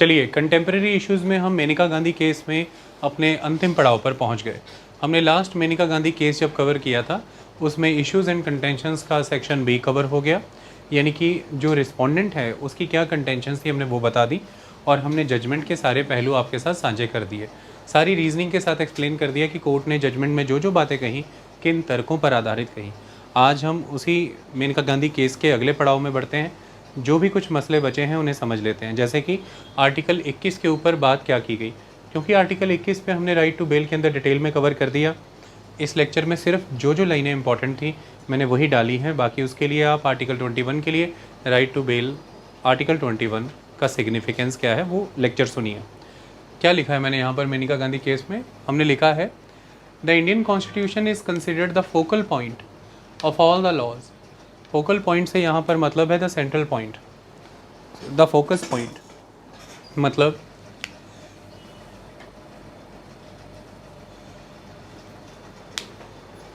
चलिए, contemporary issues में हम मेनका गांधी केस में अपने अंतिम पड़ाव पर पहुंच गए। हमने लास्ट मेनका गांधी केस जब कवर किया था उसमें इश्यूज़ एंड कंटेंशंस का सेक्शन बी कवर हो गया, यानी कि जो रिस्पोंडेंट है उसकी क्या कंटेंशंस थी हमने वो बता दी, और हमने जजमेंट के सारे पहलू आपके साथ साझे कर दिए। सारी रीजनिंग के साथ एक्सप्लेन कर दिया कि कोर्ट ने जजमेंट में जो जो बातें कहीं किन तर्कों पर आधारित कहीं। आज हम उसी मेनका गांधी केस के अगले पड़ाव में बढ़ते हैं। जो भी कुछ मसले बचे हैं उन्हें समझ लेते हैं, जैसे कि आर्टिकल 21 के ऊपर बात क्या की गई, क्योंकि आर्टिकल 21 पे हमने राइट टू बेल के अंदर डिटेल में कवर कर दिया। इस लेक्चर में सिर्फ जो जो लाइनें इंपॉर्टेंट थी मैंने वही डाली हैं, बाकी उसके लिए आप आर्टिकल 21 के लिए राइट टू बेल आर्टिकल 21 का सिग्निफिकेंस क्या है वो लेक्चर सुनिए। क्या लिखा है मैंने यहाँ पर मेनका गांधी केस में? हमने लिखा है the Indian constitution is considered the focal point of all the laws. Focal point से यहाँ पर मतलब है the central point, the focus point, मतलब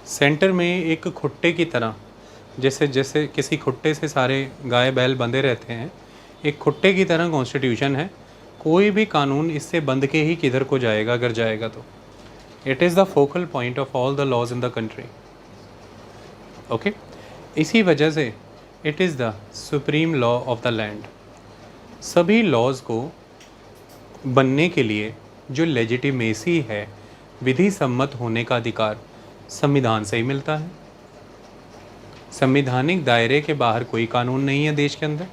सेंटर में एक खुट्टे की तरह, जैसे जैसे किसी खुट्टे से सारे गाय बैल बंधे रहते हैं, एक खुट्टे की तरह कॉन्स्टिट्यूशन है। कोई भी कानून इससे बंध के ही किधर को जाएगा अगर जाएगा तो। It is the focal point of all the laws in the country. Okay, इसी वजह से it is the supreme law of the land. सभी लॉज को बनने के लिए जो लेजिटिमेसी है, विधि सम्मत होने का अधिकार संविधान से ही मिलता है। संवैधानिक दायरे के बाहर कोई कानून नहीं है देश के अंदर।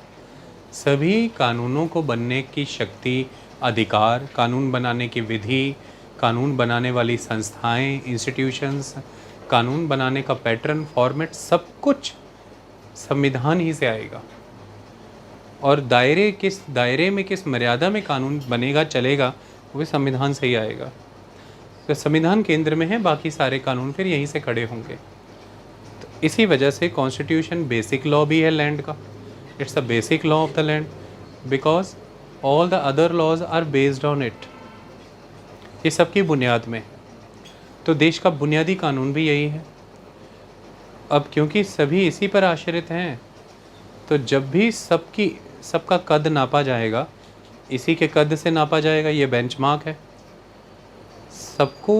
सभी कानूनों को बनने की शक्ति, अधिकार, कानून बनाने की विधि, कानून बनाने वाली संस्थाएं, इंस्टीट्यूशंस, कानून बनाने का पैटर्न, फॉर्मेट, सब कुछ संविधान ही से आएगा। और किस दायरे में, किस मर्यादा में कानून बनेगा, चलेगा, वो संविधान से ही आएगा। तो संविधान केंद्र में है, बाकी सारे कानून फिर यहीं से खड़े होंगे। तो इसी वजह से कॉन्स्टिट्यूशन बेसिक लॉ भी है लैंड का। It's a basic law of the land because all the other laws are based on it. ये सबकी बुनियाद में। तो देश का बुनियादी कानून भी यही है। अब क्योंकि सभी इसी पर आश्रित हैं, तो जब भी सबका कद नापा जाएगा, इसी के कद से नापा जाएगा। ये बेंचमार्क है, सबको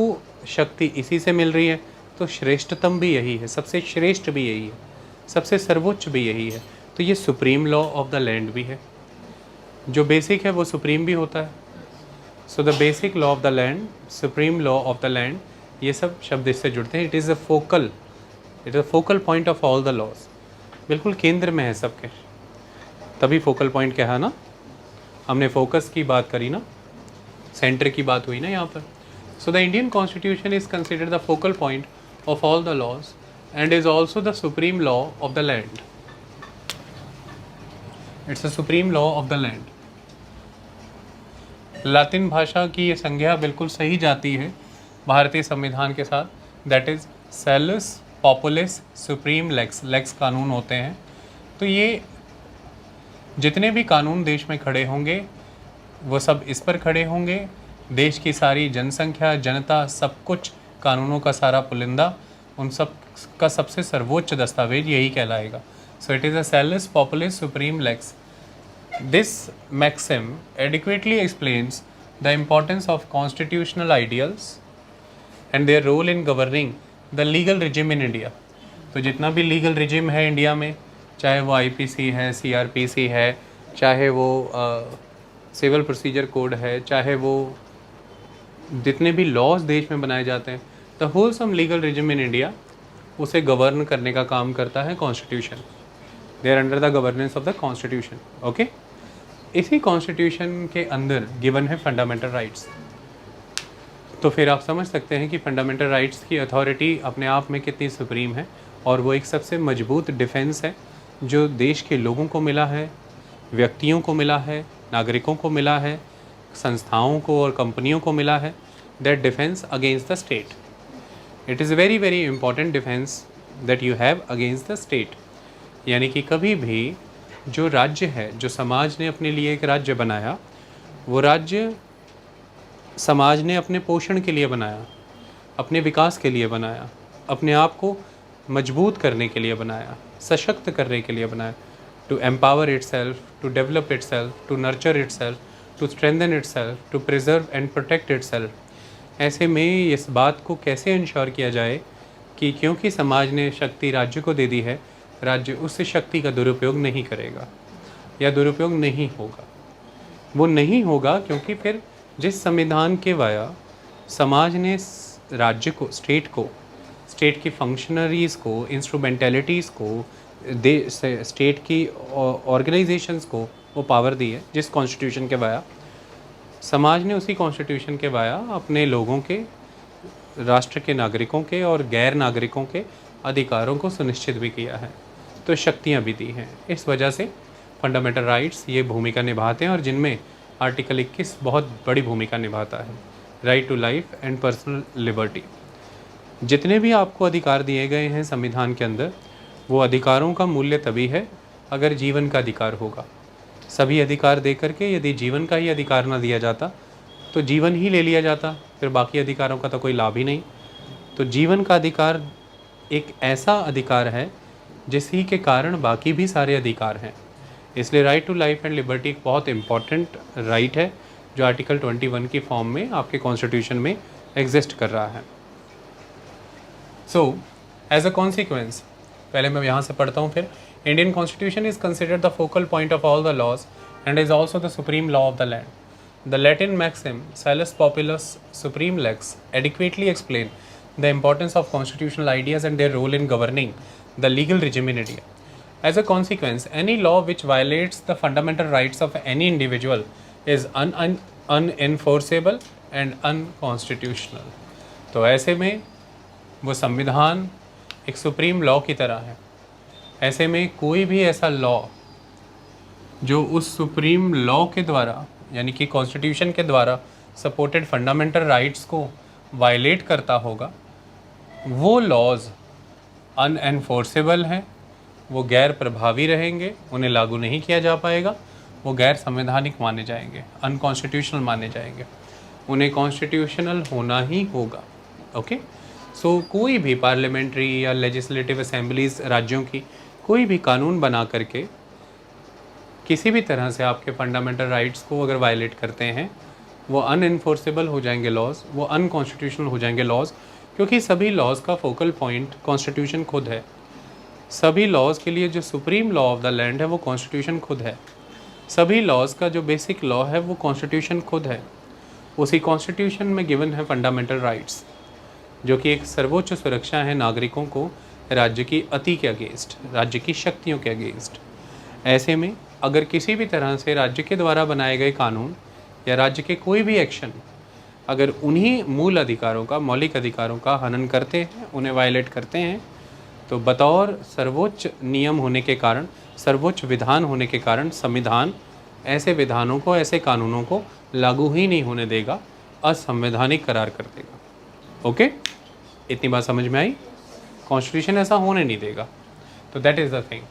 शक्ति इसी से मिल रही है, तो श्रेष्ठतम भी यही है, सबसे श्रेष्ठ भी यही है, सबसे सर्वोच्च भी यही है। तो ये supreme law of the land भी है। जो बेसिक है वो सुप्रीम भी होता है। So the basic law of the land, supreme law of the land, ये सब शब्द इससे जुड़ते हैं। It is a focal point of all the laws. बिल्कुल केंद्र में है सबके, तभी फोकल पॉइंट क्या है ना। हमने फोकस की बात करी ना, सेंटर की बात हुई ना यहाँ पर। So the Indian constitution is considered the focal point of all the laws and is also the supreme law of the land. It's a supreme law of the land. लातिन भाषा की ये संज्ञा बिल्कुल सही जाती है भारतीय संविधान के साथ। That is salus populis supreme lex. Lex कानून होते हैं। तो ये जितने भी कानून देश में खड़े होंगे वो सब इस पर खड़े होंगे। देश की सारी जनसंख्या, जनता, सब कुछ, कानूनों का सारा पुलिंदा, उन सब का सबसे सर्वोच्च दस्तावेज यही कहलाएगा। So it is a salus populis supreme lex. This maxim adequately explains the importance of constitutional ideals and their role in governing the legal regime in India। तो जितना भी लीगल रिजिम है इंडिया में, चाहे वो IPC है, CRPC है, चाहे वो सिविल प्रोसीजर कोड है, चाहे वो जितने भी लॉज देश में बनाए जाते हैं, the wholesome legal regime in India, उसे गवर्न करने का काम करता है constitution. They are under the governance of the constitution. Okay, इसी कॉन्स्टिट्यूशन के अंदर गिवन है फंडामेंटल राइट्स। तो फिर आप समझ सकते हैं कि फंडामेंटल राइट्स की अथॉरिटी अपने आप में कितनी सुप्रीम है, और वो एक सबसे मजबूत डिफेंस है जो देश के लोगों को मिला है, व्यक्तियों को मिला है, नागरिकों को मिला है, संस्थाओं को और कंपनियों को मिला है। That defence against the state. It is very very important defence that you have against the state. यानी कि कभी भी जो राज्य है, जो समाज ने अपने लिए एक राज्य बनाया, वो राज्य समाज ने अपने पोषण के लिए बनाया, अपने विकास के लिए बनाया, अपने आप को मजबूत करने के लिए बनाया, सशक्त करने के लिए बनाया, to empower itself, to develop itself, to nurture itself, to strengthen itself, to preserve and protect itself. ऐसे में इस बात को कैसे इंश्योर किया जाए कि क्योंकि समाज ने शक्ति राज्य को दे दी है, राज्य उस शक्ति का दुरुपयोग नहीं करेगा या दुरुपयोग नहीं होगा। वो नहीं होगा क्योंकि फिर जिस संविधान के वाया समाज ने राज्य को, स्टेट की फंक्शनरीज़ को, इंस्ट्रूमेंटलिटीज़ को, स्टेट की ऑर्गेनाइजेशंस को वो पावर दी है, जिस कॉन्स्टिट्यूशन के वाया समाज ने, उसी कॉन्स्टिट्यूशन के वाया अपने लोगों के, राष्ट्र के नागरिकों के और गैर नागरिकों के अधिकारों को सुनिश्चित भी किया है, तो शक्तियाँ भी दी हैं। इस वजह से फंडामेंटल राइट्स ये भूमिका निभाते हैं और जिनमें आर्टिकल 21 बहुत बड़ी भूमिका निभाता है, right to life and personal liberty. जितने भी आपको अधिकार दिए गए हैं संविधान के अंदर, वो अधिकारों का मूल्य तभी है अगर जीवन का अधिकार होगा। सभी अधिकार दे करके यदि जीवन का ही अधिकार ना दिया जाता तो जीवन ही ले लिया जाता, फिर बाकी अधिकारों का तो कोई लाभ ही नहीं। तो जीवन का अधिकार एक ऐसा अधिकार है जिसी के कारण बाकी भी सारे अधिकार हैं। इसलिए right to life and liberty एक बहुत इम्पॉर्टेंट राइट है जो आर्टिकल 21 की फॉर्म में आपके कॉन्स्टिट्यूशन में एग्जिस्ट कर रहा है। सो एज अ कॉन्सिक्वेंस, पहले मैं यहाँ से पढ़ता हूँ फिर। Indian constitution is considered the focal point of all the laws and is also the supreme law of the land. The Latin maxim "Salus populus supreme lex" adequately explain the importance of constitutional ideas and their role in governing the legal regime in India. As a consequence, any law which violates the fundamental rights of any individual is unenforceable and unconstitutional. तो ऐसे में वो संविधान एक supreme law की तरह है। ऐसे में कोई भी ऐसा लॉ जो उस सुप्रीम लॉ के द्वारा, यानी कि कॉन्स्टिट्यूशन के द्वारा सपोर्टेड फंडामेंटल राइट्स को वायलेट करता होगा, वो लॉज अनएनफोर्सेबल हैं, वो गैर प्रभावी रहेंगे, उन्हें लागू नहीं किया जा पाएगा, वो गैर संवैधानिक माने जाएंगे, अनकॉन्स्टिट्यूशनल माने जाएंगे, उन्हें कॉन्स्टिट्यूशनल होना ही होगा। ओके, सो कोई भी पार्लियामेंट्री या लेजिस्लेटिव असेंबलीज राज्यों की कोई भी कानून बना करके किसी भी तरह से आपके फंडामेंटल राइट्स को अगर वायलेट करते हैं, वो अनएनफोर्सेबल हो जाएंगे लॉज, वो अनकॉन्स्टिट्यूशनल हो जाएंगे लॉज, क्योंकि सभी लॉज का फोकल पॉइंट कॉन्स्टिट्यूशन खुद है। सभी लॉज के लिए जो supreme law of the land है वो कॉन्स्टिट्यूशन खुद है। सभी लॉज का जो बेसिक लॉ है वो कॉन्स्टिट्यूशन खुद है। उसी कॉन्स्टिट्यूशन में गिवन है फंडामेंटल राइट्स, जो कि एक सर्वोच्च सुरक्षा है नागरिकों को राज्य की अति के अगेंस्ट, राज्य की शक्तियों के अगेंस्ट। ऐसे में अगर किसी भी तरह से राज्य के द्वारा बनाए गए कानून या राज्य के कोई भी एक्शन अगर उन्हीं मूल अधिकारों का, मौलिक अधिकारों का हनन करते हैं, उन्हें वायलेट करते हैं, तो बतौर सर्वोच्च नियम होने के कारण, सर्वोच्च विधान होने के कारण संविधान ऐसे विधानों को, ऐसे कानूनों को लागू ही नहीं होने देगा, असंवैधानिक करार कर देगा। ओके, इतनी बात समझ में आई? कॉन्स्टिट्यूशन ऐसा होने नहीं देगा। तो that is the thing.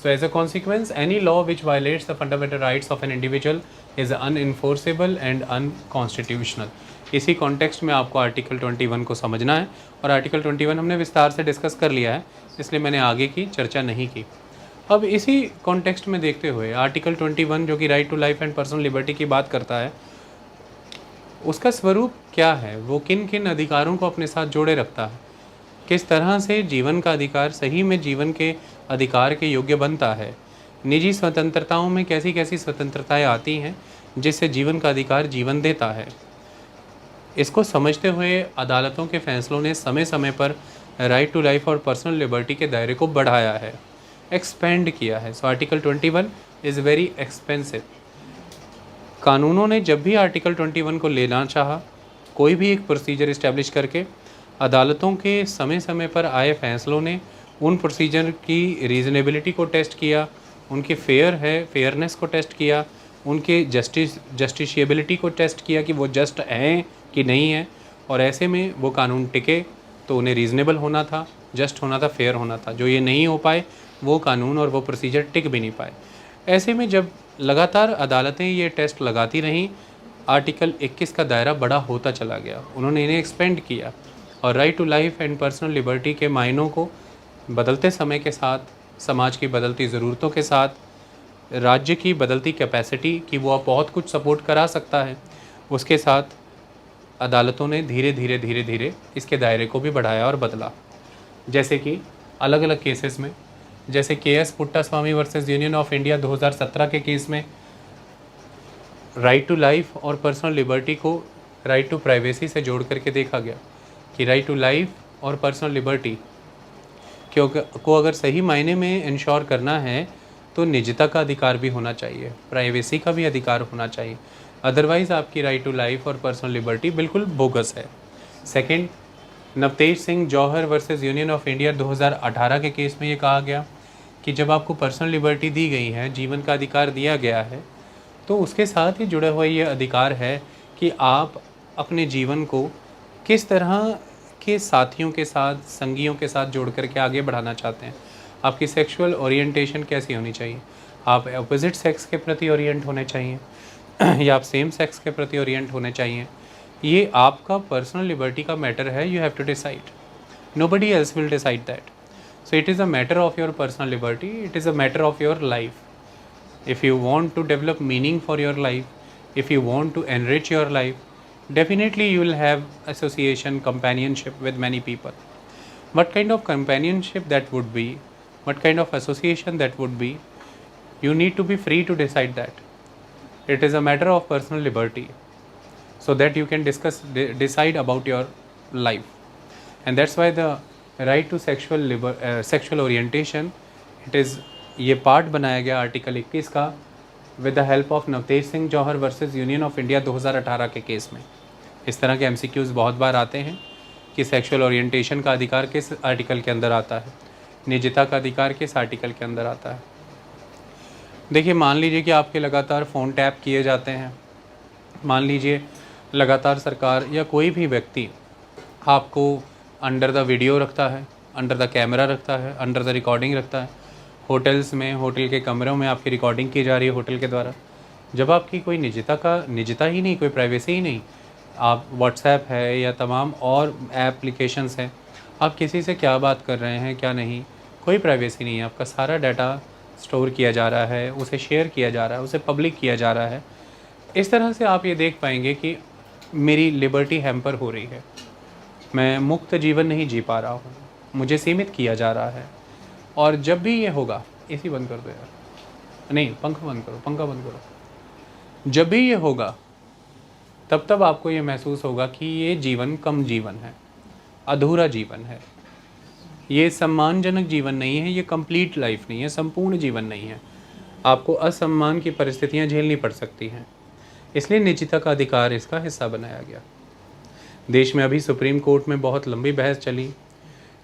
So as a consequence, any law which violates the fundamental rights of an individual is unenforceable and unconstitutional. इसी कॉन्टेक्स्ट में आपको आर्टिकल 21 को समझना है, और आर्टिकल 21 हमने विस्तार से डिस्कस कर लिया है, इसलिए मैंने आगे की चर्चा नहीं की। अब इसी कॉन्टेक्स्ट में देखते हुए आर्टिकल 21 जो कि right to life and personal liberty की बात करता है, उसका स्वरूप क्या है, वो किन किन अधिकारों को अपने साथ जोड़े रखता है, किस तरह से जीवन का अधिकार सही में जीवन के अधिकार के योग्य बनता है, निजी स्वतंत्रताओं में कैसी कैसी स्वतंत्रताएं आती हैं जिससे जीवन का अधिकार जीवन देता है। इसको समझते हुए अदालतों के फैसलों ने समय समय पर राइट टू लाइफ और पर्सनल लिबर्टी के दायरे को बढ़ाया है, एक्सपेंड किया है। So article 21 is very expensive. कानूनों ने जब भी आर्टिकल 21 को लेना चाहा, कोई भी एक प्रोसीजर इस्टेब्लिश करके, अदालतों के समय समय पर आए फैसलों ने उन प्रोसीजर की रीज़नेबिलिटी को टेस्ट किया, उनके फेयरनेस को टेस्ट किया, उनके जस्टिशिएबिलिटी को टेस्ट किया कि वो जस्ट हैं कि नहीं है, और ऐसे में वो कानून टिके तो उन्हें रीज़नेबल होना था, जस्ट होना था, फेयर होना था। जो ये नहीं हो पाए वो कानून और वो प्रोसीजर टिक भी नहीं पाए। ऐसे में जब लगातार अदालतें ये टेस्ट लगाती रहीं, आर्टिकल 21 का दायरा बड़ा होता चला गया, उन्होंने इन्हें एक्सपेंड किया, और right to life and personal liberty के मायनों को बदलते समय के साथ, समाज की बदलती ज़रूरतों के साथ राज्य की बदलती कैपेसिटी कि वो अब बहुत कुछ सपोर्ट करा सकता है, उसके साथ अदालतों ने धीरे धीरे धीरे धीरे इसके दायरे को भी बढ़ाया और बदला। जैसे कि अलग अलग केसेस में, जैसे K S Puttaswamy versus union of India 2017 के केस में राइट टू लाइफ और पर्सनल लिबर्टी को राइट टू प्राइवेसी से जोड़ करके देखा गया कि राइट टू लाइफ और पर्सनल लिबर्टी को अगर सही मायने में इंश्योर करना है तो निजता का अधिकार भी होना चाहिए, प्राइवेसी का भी अधिकार होना चाहिए, अदरवाइज़ आपकी राइट टू लाइफ और पर्सनल लिबर्टी बिल्कुल बोगस है। Second, Navtej Singh Johar versus union of India 2018 के केस में ये कहा गया कि जब आपको पर्सनल लिबर्टी दी गई है, जीवन का अधिकार दिया गया है, तो उसके साथ ही जुड़ा हुआ ये अधिकार है कि आप अपने जीवन को किस तरह के साथियों के साथ, संगियों के साथ जोड़ करके आगे बढ़ाना चाहते हैं। आपकी सेक्सुअल ओरिएंटेशन कैसी होनी चाहिए, आप अपोजिट सेक्स के प्रति ओरिएंट होने चाहिए या आप सेम सेक्स के प्रति ओरिएंट होने चाहिए, ये आपका पर्सनल लिबर्टी का मैटर है। You have to decide, nobody else will decide that. So it is a matter of your personal liberty, it is a matter of your life. If you want to develop meaning for your life, if you want to enrich your life, definitely you will have association, companionship with many people. What kind of companionship that would be, what kind of association that would be, you need to be free to decide that. It is a matter of personal liberty, so that you can decide about your life. And that's why the right to sexual orientation, it is ये part बनाया गया article 21 का with the help of Navtej Singh Johar versus union of India 2018 के case में। इस तरह के MCQs बहुत बार आते हैं कि सेक्सुअल ओरिएंटेशन का अधिकार किस आर्टिकल के अंदर आता है, निजता का अधिकार किस आर्टिकल के अंदर आता है। देखिए, मान लीजिए कि आपके लगातार फ़ोन टैप किए जाते हैं, मान लीजिए लगातार सरकार या कोई भी व्यक्ति आपको अंडर द वीडियो रखता है, अंडर द कैमरा रखता है, अंडर द रिकॉर्डिंग रखता है, होटल्स में, होटल के कमरों में आपकी रिकॉर्डिंग की जा रही है होटल के द्वारा, जब आपकी कोई निजता ही नहीं, कोई प्राइवेसी ही नहीं, आप व्हाट्सएप है या तमाम और एप्लीकेशंस हैं, आप किसी से क्या बात कर रहे हैं क्या नहीं, कोई प्राइवेसी नहीं है, आपका सारा डाटा स्टोर किया जा रहा है, उसे शेयर किया जा रहा है, उसे पब्लिक किया जा रहा है। इस तरह से आप ये देख पाएंगे कि मेरी लिबर्टी हैम्पर हो रही है, मैं मुक्त जीवन नहीं जी पा रहा हूँ, मुझे सीमित किया जा रहा है। और जब भी ये होगा, एसी बंद कर दो यार, नहीं पंखा बंद करो, जब भी ये होगा तब आपको ये महसूस होगा कि ये जीवन कम जीवन है, अधूरा जीवन है, ये सम्मानजनक जीवन नहीं है, ये कंप्लीट लाइफ नहीं है, संपूर्ण जीवन नहीं है, आपको असम्मान की परिस्थितियाँ झेलनी पड़ सकती हैं। इसलिए निजता का अधिकार इसका हिस्सा बनाया गया। देश में अभी सुप्रीम कोर्ट में बहुत लंबी बहस चली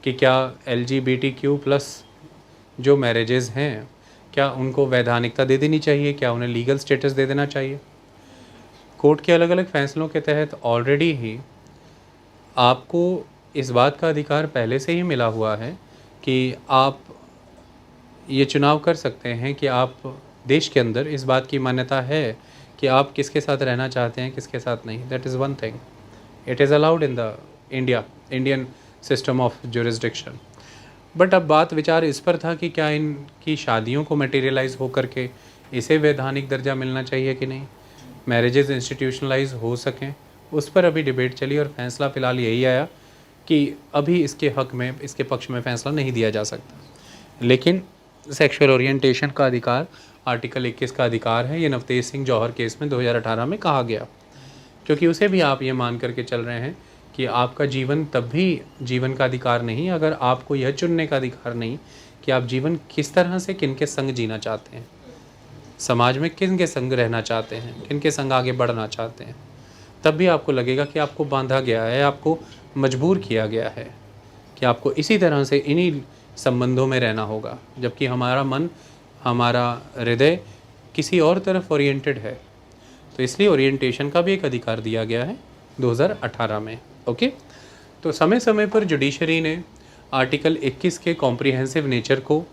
कि क्या LGBTQ+ जो मैरिजेज़ हैं, क्या उनको वैधानिकता दे देनी चाहिए, क्या उन्हें लीगल स्टेटस दे देना चाहिए। कोर्ट के अलग अलग फ़ैसलों के तहत ऑलरेडी ही आपको इस बात का अधिकार पहले से ही मिला हुआ है कि आप ये चुनाव कर सकते हैं कि आप देश के अंदर इस बात की मान्यता है कि आप किसके साथ रहना चाहते हैं, किसके साथ नहीं। That is one thing, it is allowed in the Indian system of jurisdiction. But अब बात विचार इस पर था कि क्या इनकी शादियों को मटेरियलाइज हो करके इसे वैधानिक दर्जा मिलना चाहिए कि नहीं, मैरिजेज़ इंस्टीट्यूशनलाइज हो सकें, उस पर अभी डिबेट चली और फैसला फ़िलहाल यही आया कि अभी इसके हक़ में, इसके पक्ष में फ़ैसला नहीं दिया जा सकता। लेकिन सेक्सुअल ओरिएंटेशन का अधिकार आर्टिकल 21 का अधिकार है, ये नवतेज सिंह जौहर केस में 2018 में कहा गया, क्योंकि उसे भी आप ये मान करके चल रहे हैं कि आपका जीवन तब भी जीवन का अधिकार नहीं अगर आपको यह चुनने का अधिकार नहीं कि आप जीवन किस तरह से किन के संग जीना चाहते हैं, समाज में किन के संग रहना चाहते हैं, किन के संग आगे बढ़ना चाहते हैं। तब भी आपको लगेगा कि आपको बांधा गया है, आपको मजबूर किया गया है कि आपको इसी तरह से इन्हीं संबंधों में रहना होगा, जबकि हमारा मन, हमारा हृदय किसी और तरफ ओरिएंटेड है। तो इसलिए ओरिएंटेशन का भी एक अधिकार दिया गया है 2018 में। ओके, तो समय समय पर जुडिशरी ने आर्टिकल 21 के कॉम्प्रिहेंसिव नेचर को,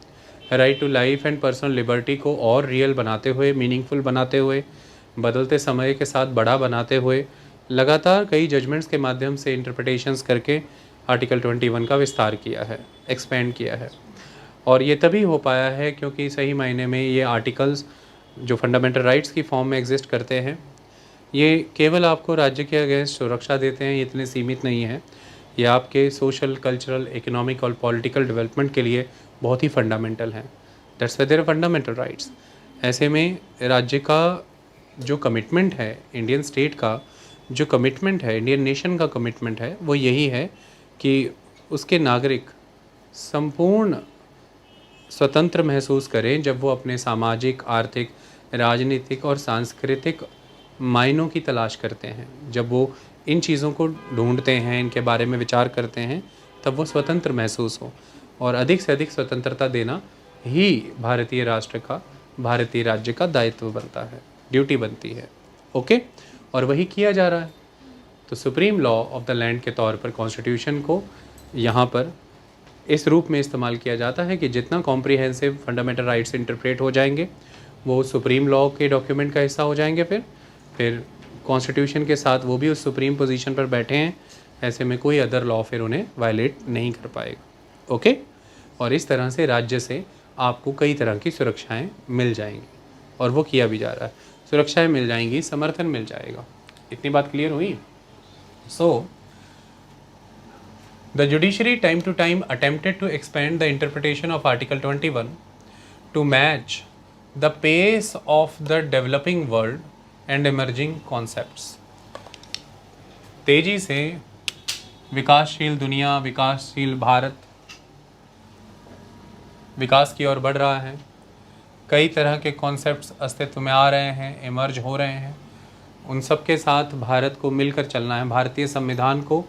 right to life and personal liberty को और रियल बनाते हुए, मीनिंगफुल बनाते हुए, बदलते समय के साथ बड़ा बनाते हुए लगातार कई जजमेंट्स के माध्यम से इंटरप्रिटेशंस करके आर्टिकल 21 का विस्तार किया है, एक्सपेंड किया है। और ये तभी हो पाया है क्योंकि सही मायने में ये आर्टिकल्स जो फंडामेंटल राइट्स की फॉर्म में एग्जिस्ट करते हैं, ये केवल आपको राज्य के अगेंस्ट सुरक्षा देते हैं, ये इतने सीमित नहीं हैं। ये आपके सोशल, कल्चरल, इकोनॉमिक और पॉलिटिकल डेवलपमेंट के लिए बहुत ही फंडामेंटल हैं। That's why there fundamental rights. ऐसे में राज्य का जो कमिटमेंट है, इंडियन स्टेट का जो कमिटमेंट है, इंडियन नेशन का कमिटमेंट है, वो यही है कि उसके नागरिक संपूर्ण स्वतंत्र महसूस करें जब वो अपने सामाजिक, आर्थिक, राजनीतिक और सांस्कृतिक मायनों की तलाश करते हैं। जब वो इन चीज़ों को ढूंढते हैं, इनके बारे में विचार करते हैं, तब वो स्वतंत्र महसूस हो। और अधिक से अधिक स्वतंत्रता देना ही भारतीय राष्ट्र का, भारतीय राज्य का दायित्व बनता है, ड्यूटी बनती है। ओके, और वही किया जा रहा है। तो supreme law of the land के तौर पर कॉन्स्टिट्यूशन को यहाँ पर इस रूप में इस्तेमाल किया जाता है कि जितना कॉम्प्रिहेंसिव फंडामेंटल राइट्स इंटरप्रेट हो जाएंगे, वो सुप्रीम लॉ के डॉक्यूमेंट का हिस्सा हो जाएंगे। फिर कॉन्स्टिट्यूशन के साथ वो भी उस सुप्रीम पोजीशन पर बैठे हैं, ऐसे में कोई अदर लॉ फिर उन्हें वायलेट नहीं कर पाएगा। ओके, और इस तरह से राज्य से आपको कई तरह की सुरक्षाएं मिल जाएंगी, और वो किया भी जा रहा है। सुरक्षाएं मिल जाएंगी, समर्थन मिल जाएगा। इतनी बात क्लियर हुई? सो the judiciary time to time attempted to expand the interpretation of Article 21 to match the pace of the developing world and emerging concepts. तेजी से विकासशील दुनिया, विकासशील भारत विकास की ओर बढ़ रहा है। कई तरह के कॉन्सेप्ट्स अस्तित्व में आ रहे हैं, इमर्ज हो रहे हैं। उन सब के साथ भारत को मिलकर चलना है, भारतीय संविधान को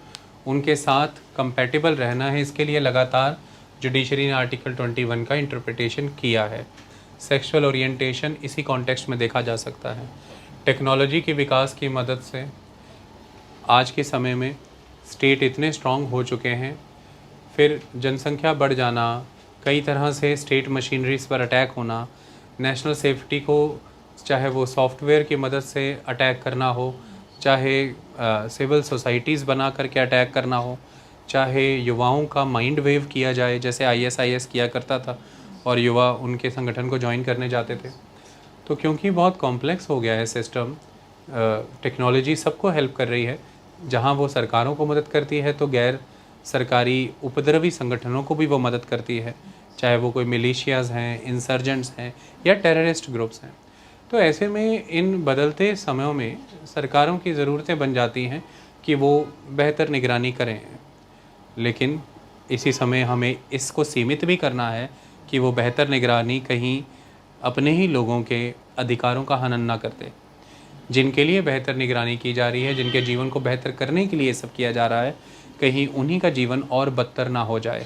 उनके साथ कंपैटिबल रहना है। इसके लिए लगातार जुडिशरी ने आर्टिकल 21 का इंटरप्रिटेशन किया है। सेक्सुअल ओरिएंटेशन इसी कॉन्टेक्स्ट में देखा जा सकता है। टेक्नोलॉजी के विकास की मदद से आज के समय में स्टेट इतने स्ट्रांग हो चुके हैं, फिर जनसंख्या बढ़ जाना, कई तरह से स्टेट मशीनरीज पर अटैक होना, नेशनल सेफ्टी को चाहे वो सॉफ्टवेयर की मदद से अटैक करना हो, चाहे सिविल सोसाइटीज़ बना करके अटैक करना हो, चाहे युवाओं का माइंड वेव किया जाए, जैसे ISIS किया करता था और युवा उनके संगठन को ज्वाइन करने जाते थे। तो क्योंकि बहुत कॉम्प्लेक्स हो गया है सिस्टम, टेक्नोलॉजी सबको हेल्प कर रही है। जहां वो सरकारों को मदद करती है तो गैर सरकारी उपद्रवी संगठनों को भी वो मदद करती है, चाहे वो कोई मिलिशियाज़ हैं, इंसर्जेंट्स हैं या टेररिस्ट ग्रुप्स हैं। तो ऐसे में इन बदलते समयों में सरकारों की ज़रूरतें बन जाती हैं कि वो बेहतर निगरानी करें, लेकिन इसी समय हमें इसको सीमित भी करना है कि वो बेहतर निगरानी कहीं अपने ही लोगों के अधिकारों का हनन ना करते। जिनके लिए बेहतर निगरानी की जा रही है, जिनके जीवन को बेहतर करने के लिए ये सब किया जा रहा है, कहीं उन्हीं का जीवन और बदतर ना हो जाए।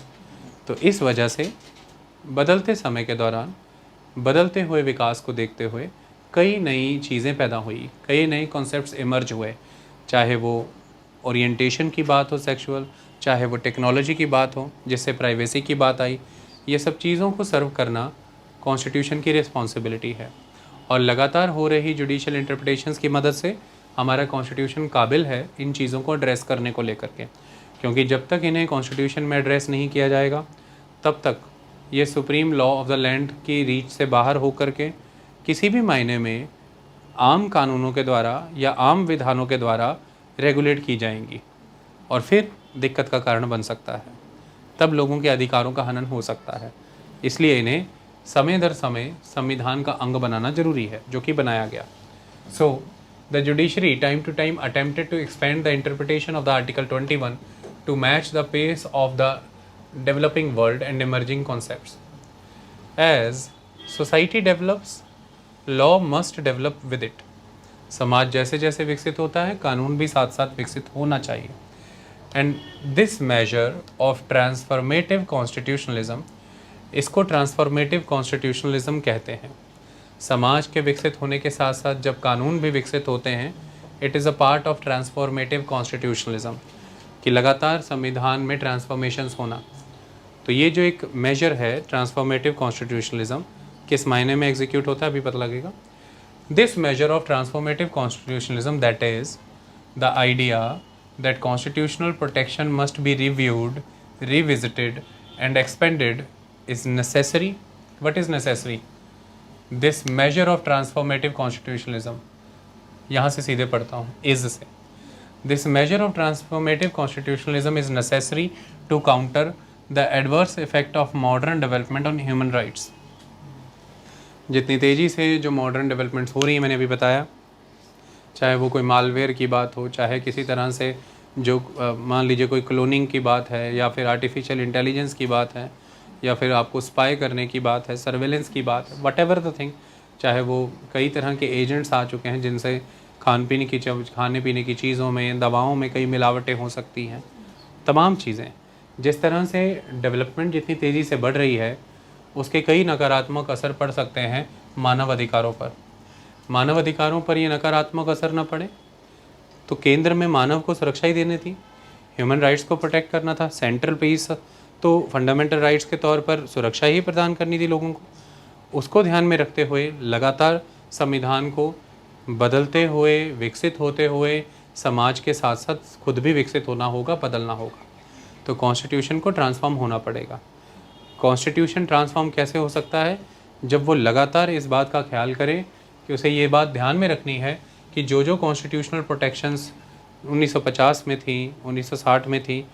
तो इस वजह से बदलते समय के दौरान बदलते हुए विकास को देखते हुए कई नई चीज़ें पैदा हुई, कई नए कॉन्सेप्ट्स इमर्ज हुए, चाहे वो ओरिएंटेशन की बात हो सेक्सुअल, चाहे वो टेक्नोलॉजी की बात हो जिससे प्राइवेसी की बात आई। ये सब चीज़ों को सर्व करना कॉन्स्टिट्यूशन की रिस्पॉन्सिबिलिटी है, और लगातार हो रही जुडिशियल इंटरप्रिटेशंस की मदद से हमारा कॉन्स्टिट्यूशन काबिल है इन चीज़ों को एड्रेस करने को लेकर के। क्योंकि जब तक इन्हें कॉन्स्टिट्यूशन में एड्रेस नहीं किया जाएगा, तब तक ये supreme law of the land की रीच से बाहर होकर के किसी भी मायने में आम कानूनों के द्वारा या आम विधानों के द्वारा रेगुलेट की जाएंगी, और फिर दिक्कत का कारण बन सकता है। तब लोगों के अधिकारों का हनन हो सकता है। इसलिए इन्हें समय दर समय संविधान का अंग बनाना जरूरी है, जो कि बनाया गया। So the judiciary time to time attempted to expand the interpretation of the article 21 to match the pace of the developing world and emerging concepts. As society develops, law must develop with it. समाज जैसे जैसे विकसित होता है, कानून भी साथ साथ विकसित होना चाहिए। And this measure of transformative constitutionalism, इसको transformative constitutionalism कहते हैं। समाज के विकसित होने के साथ साथ जब कानून भी विकसित होते हैं, it is a part of transformative constitutionalism, कि लगातार संविधान में ट्रांसफॉर्मेशंस होना। तो ये जो एक मेजर है ट्रांसफॉर्मेटिव कॉन्स्टिट्यूशनलिज्म, किस मायने में एग्जीक्यूट होता है अभी पता लगेगा। This measure of transformative constitutionalism, that is the idea that constitutional protection must be reviewed, revisited and expanded, is necessary. What is necessary? This measure of transformative constitutionalism, यहाँ से सीधे पढ़ता हूँ, is say, this measure of transformative constitutionalism is necessary to counter the adverse effect of modern development on human rights. जितनी तेज़ी से जो modern developments हो रही हैं, मैंने अभी बताया, चाहे वो कोई मालवेयर की बात हो, चाहे किसी तरह से जो मान लीजिए कोई क्लोनिंग की बात है, या फिर आर्टिफिशियल इंटेलिजेंस की बात है, या फिर आपको स्पाई करने की बात है, सर्वेलेंस की बात है, वट एवर द थिंग, चाहे वो कई तरह के एजेंट्स आ चुके हैं जिनसे खाने पीने की चीज़ों में, दवाओं में कई मिलावटें हो सकती हैं, तमाम चीज़ें। जिस तरह से डेवलपमेंट जितनी तेज़ी से बढ़ रही है, उसके कई नकारात्मक असर पड़ सकते हैं मानव अधिकारों पर। मानव अधिकारों पर ये नकारात्मक असर न पड़े तो केंद्र में मानव को सुरक्षा ही देनी थी, ह्यूमन राइट्स को प्रोटेक्ट करना था, सेंट्रल पीस तो फंडामेंटल राइट्स के तौर पर सुरक्षा ही प्रदान करनी थी लोगों को। उसको ध्यान में रखते हुए लगातार संविधान को बदलते हुए, विकसित होते हुए, समाज के साथ साथ खुद भी विकसित होना होगा, बदलना होगा। तो कॉन्स्टिट्यूशन को ट्रांसफॉर्म होना पड़ेगा। कॉन्स्टिट्यूशन ट्रांसफॉर्म कैसे हो सकता है? जब वो लगातार इस बात का ख्याल करे कि उसे ये बात ध्यान में रखनी है कि जो जो कॉन्स्टिट्यूशनल प्रोटेक्शंस 1950 में थी, 1960 में थी,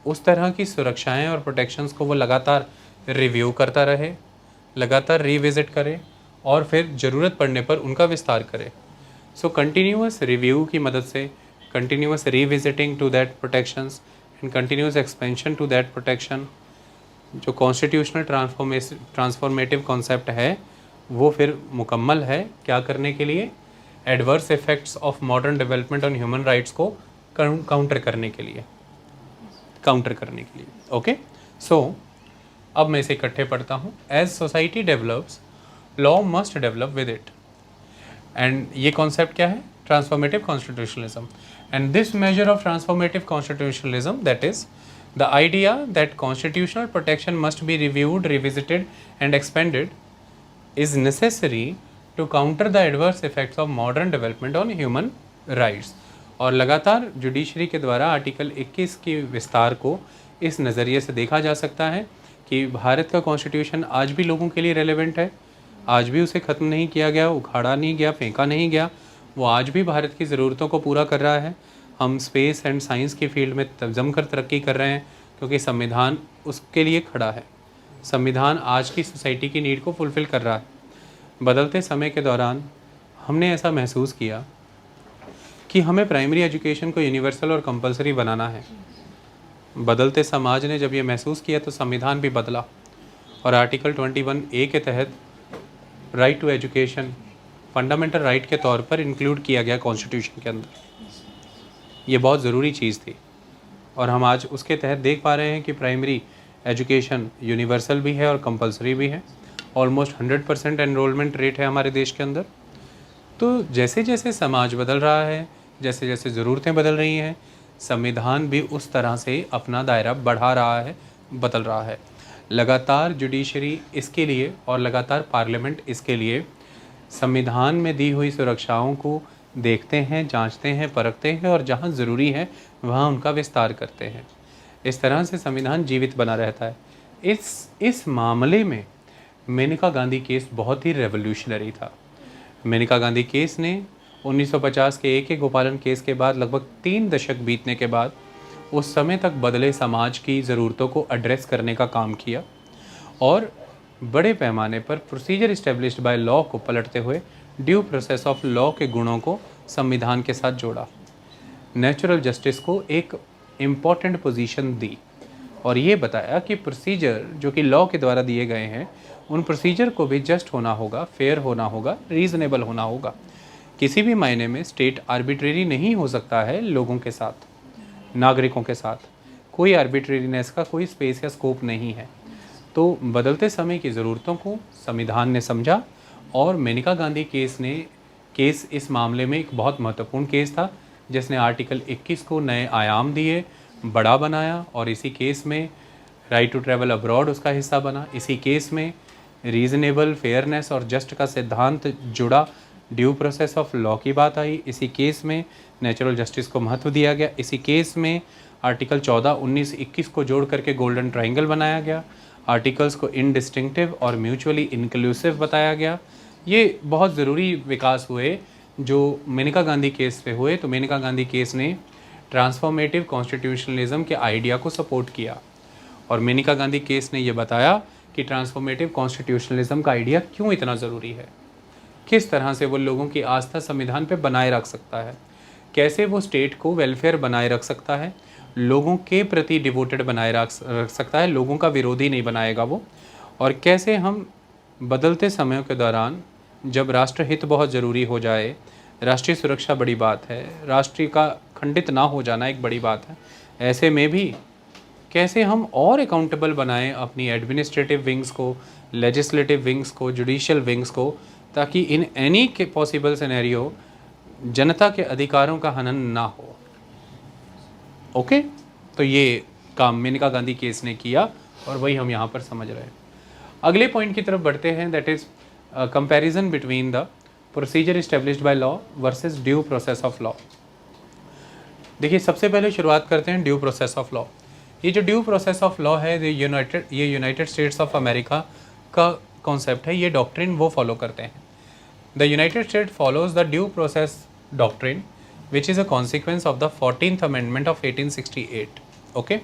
उस तरह की सुरक्षाएं और प्रोटेक्शंस को वो लगातार रिव्यू करता रहे, लगातार रिविज़िट करे और फिर ज़रूरत पड़ने पर उनका विस्तार करे। सो कंटिन्यूअस रिव्यू की मदद से, continuous revisiting to that protections and continuous expansion to that protection, जो कॉन्स्टिट्यूशनल ट्रांसफॉर्मेटिव कॉन्सेप्ट है वो फिर मुकम्मल है। क्या करने के लिए? Adverse effects of modern development on human rights को काउंटर करने के लिए, ओके। सो अब मैं इसे इकट्ठे पढ़ता हूँ। As society develops, law must develop with it. And ये कॉन्सेप्ट क्या है? Transformative constitutionalism. And this measure of transformative constitutionalism, that is the idea that constitutional protection must be reviewed, revisited and expanded is necessary to counter the adverse effects of modern development on human rights। और लगातार judiciary के द्वारा article 21 के विस्तार को इस नज़रिए से देखा जा सकता है कि भारत का कॉन्स्टिट्यूशन आज भी लोगों के लिए रेलेवेंट है, आज भी उसे ख़त्म नहीं किया गया, उखाड़ा नहीं गया, फेंका नहीं गया, वो आज भी भारत की ज़रूरतों को पूरा कर रहा है। हम स्पेस एंड साइंस की फील्ड में जमकर तरक्की कर रहे हैं क्योंकि संविधान उसके लिए खड़ा है। संविधान आज की सोसाइटी की नीड को फुलफ़िल कर रहा है। बदलते समय के दौरान हमने ऐसा महसूस किया कि हमें प्राइमरी एजुकेशन को यूनिवर्सल और कंपलसरी बनाना है। बदलते समाज ने जब ये महसूस किया तो संविधान भी बदला और आर्टिकल 21A के तहत right to education fundamental right के तौर पर इंक्लूड किया गया कॉन्स्टिट्यूशन के अंदर। ये बहुत ज़रूरी चीज़ थी और हम आज उसके तहत देख पा रहे हैं कि प्राइमरी एजुकेशन यूनिवर्सल भी है और कंपलसरी भी है। ऑलमोस्ट 100% एनरोलमेंट रेट है हमारे देश के अंदर। तो जैसे जैसे समाज बदल रहा है, जैसे जैसे ज़रूरतें बदल रही हैं, संविधान भी उस तरह से अपना दायरा बढ़ा रहा है, बदल रहा है। लगातार जुडिशरी इसके लिए और लगातार पार्लियामेंट इसके लिए संविधान में दी हुई सुरक्षाओं को देखते हैं, जांचते हैं, परखते हैं और जहां ज़रूरी है वहां उनका विस्तार करते हैं। इस तरह से संविधान जीवित बना रहता है। इस मामले में मेनका गांधी केस बहुत ही रेवोल्यूशनरी था। मेनका गांधी केस ने 1950 के ए के गोपालन केस के बाद लगभग 3 दशक बीतने के बाद उस समय तक बदले समाज की ज़रूरतों को एड्रेस करने का काम किया और बड़े पैमाने पर प्रोसीजर इस्टेब्लिश्ड बाय लॉ को पलटते हुए ड्यू प्रोसेस ऑफ लॉ के गुणों को संविधान के साथ जोड़ा, नेचुरल जस्टिस को एक इम्पॉर्टेंट पोजीशन दी और ये बताया कि प्रोसीजर जो कि लॉ के द्वारा दिए गए हैं उन प्रोसीजर को भी जस्ट होना होगा, फेयर होना होगा, रीज़नेबल होना होगा। किसी भी मायने में स्टेट आर्बिट्रेरी नहीं हो सकता है लोगों के साथ, नागरिकों के साथ। कोई आर्बिट्रेरीनेस का कोई स्पेस या स्कोप नहीं है। तो बदलते समय की ज़रूरतों को संविधान ने समझा और मेनका गांधी केस इस मामले में एक बहुत महत्वपूर्ण केस था जिसने आर्टिकल 21 को नए आयाम दिए, बड़ा बनाया और इसी केस में राइट टू ट्रैवल अब्रॉड उसका हिस्सा बना। इसी केस में रीज़नेबल, फेयरनेस और जस्ट का सिद्धांत जुड़ा, ड्यू प्रोसेस ऑफ लॉ की बात आई। इसी केस में नेचुरल जस्टिस को महत्व दिया गया। इसी केस में आर्टिकल 14, 19, 21 को जोड़ करके गोल्डन ट्रायंगल बनाया गया। आर्टिकल्स को इनडिस्टिंक्टिव और म्यूचुअली इंक्लूसिव बताया गया। ये बहुत ज़रूरी विकास हुए जो मेनका गांधी केस पे हुए। तो मेनका गांधी केस ने ट्रांसफॉर्मेटिव कॉन्स्टिट्यूशनलिज्म के आइडिया को सपोर्ट किया, और मेनका गांधी केस ने ये बताया कि ट्रांसफॉर्मेटिव कॉन्स्टिट्यूशनलिज्म का आइडिया क्यों इतना ज़रूरी है, किस तरह से वो लोगों की आस्था संविधान पे बनाए रख सकता है, कैसे वो स्टेट को वेलफेयर बनाए रख सकता है, लोगों के प्रति डिवोटेड बनाए रख सकता है, लोगों का विरोधी नहीं बनाएगा वो, और कैसे हम बदलते समयों के दौरान जब राष्ट्र हित बहुत ज़रूरी हो जाए, राष्ट्रीय सुरक्षा बड़ी बात है, राष्ट्र का खंडित ना हो जाना एक बड़ी बात है, ऐसे में भी कैसे हम और अकाउंटेबल बनाएं अपनी एडमिनिस्ट्रेटिव विंग्स को, लेजिस्लेटिव विंग्स को, जुडिशियल विंग्स को, ताकि इन एनी के पॉसिबल सिनेरियो जनता के अधिकारों का हनन ना हो। ओके, तो ये काम मेनका गांधी केस ने किया और वही हम यहाँ पर समझ रहे हैं। अगले पॉइंट की तरफ बढ़ते हैं, that is comparison between the procedure established by law versus due process of law. देखिए, सबसे पहले शुरुआत करते हैं ड्यू प्रोसेस ऑफ लॉ। ये जो ड्यू प्रोसेस ऑफ लॉ है, ये यूनाइटेड स्टेट्स ऑफ अमेरिका का कॉन्सेप्ट है, ये डॉक्ट्रिन वो फॉलो करते हैं। The United state follows the due process doctrine which is a consequence of the 14th amendment of 1868। Okay,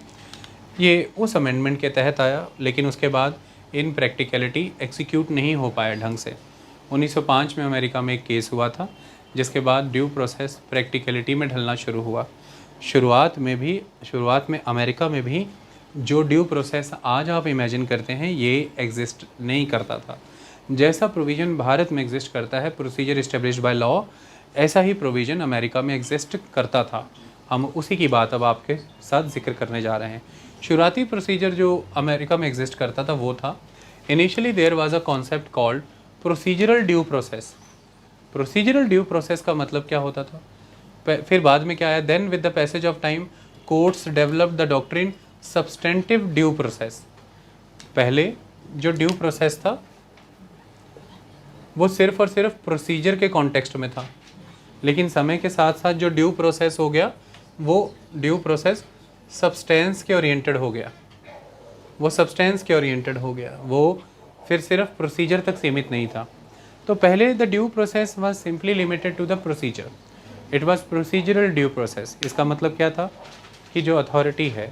ये उस अमेंडमेंट के तहत आया, लेकिन उसके बाद इन प्रैक्टिकलिटी एग्जीक्यूट नहीं हो पाया ढंग से। 1905 में अमेरिका में एक केस हुआ था, जिसके बाद ड्यू प्रोसेस प्रैक्टिकलिटी में ढलना शुरू हुआ। शुरुआत में अमेरिका में भी जो ड्यू प्रोसेस आज आप इमेजिन करते हैं ये एग्जिस्ट नहीं करता था। जैसा प्रोविज़न भारत में एग्जिस्ट करता है, प्रोसीजर इस्टेब्लिश्ड बाय लॉ, ऐसा ही प्रोविज़न अमेरिका में एग्जिस्ट करता था। हम उसी की बात अब आपके साथ जिक्र करने जा रहे हैं। शुरुआती प्रोसीजर जो अमेरिका में एग्जिस्ट करता था वो था, initially there was a concept called procedural due process. Procedural due process का मतलब क्या होता था? फिर बाद में क्या आया, then with the passage of time courts develop the doctrine substantive due process. पहले जो ड्यू प्रोसेस था वो सिर्फ और सिर्फ प्रोसीजर के कॉन्टेक्स्ट में था, लेकिन समय के साथ साथ जो ड्यू प्रोसेस हो गया वो ड्यू प्रोसेस सब्सटेंस के ओरिएंटेड हो गया। वो फिर सिर्फ प्रोसीजर तक सीमित नहीं था। तो पहले the due process was simply limited to the procedure, it was procedural due process. इसका मतलब क्या था कि जो अथॉरिटी है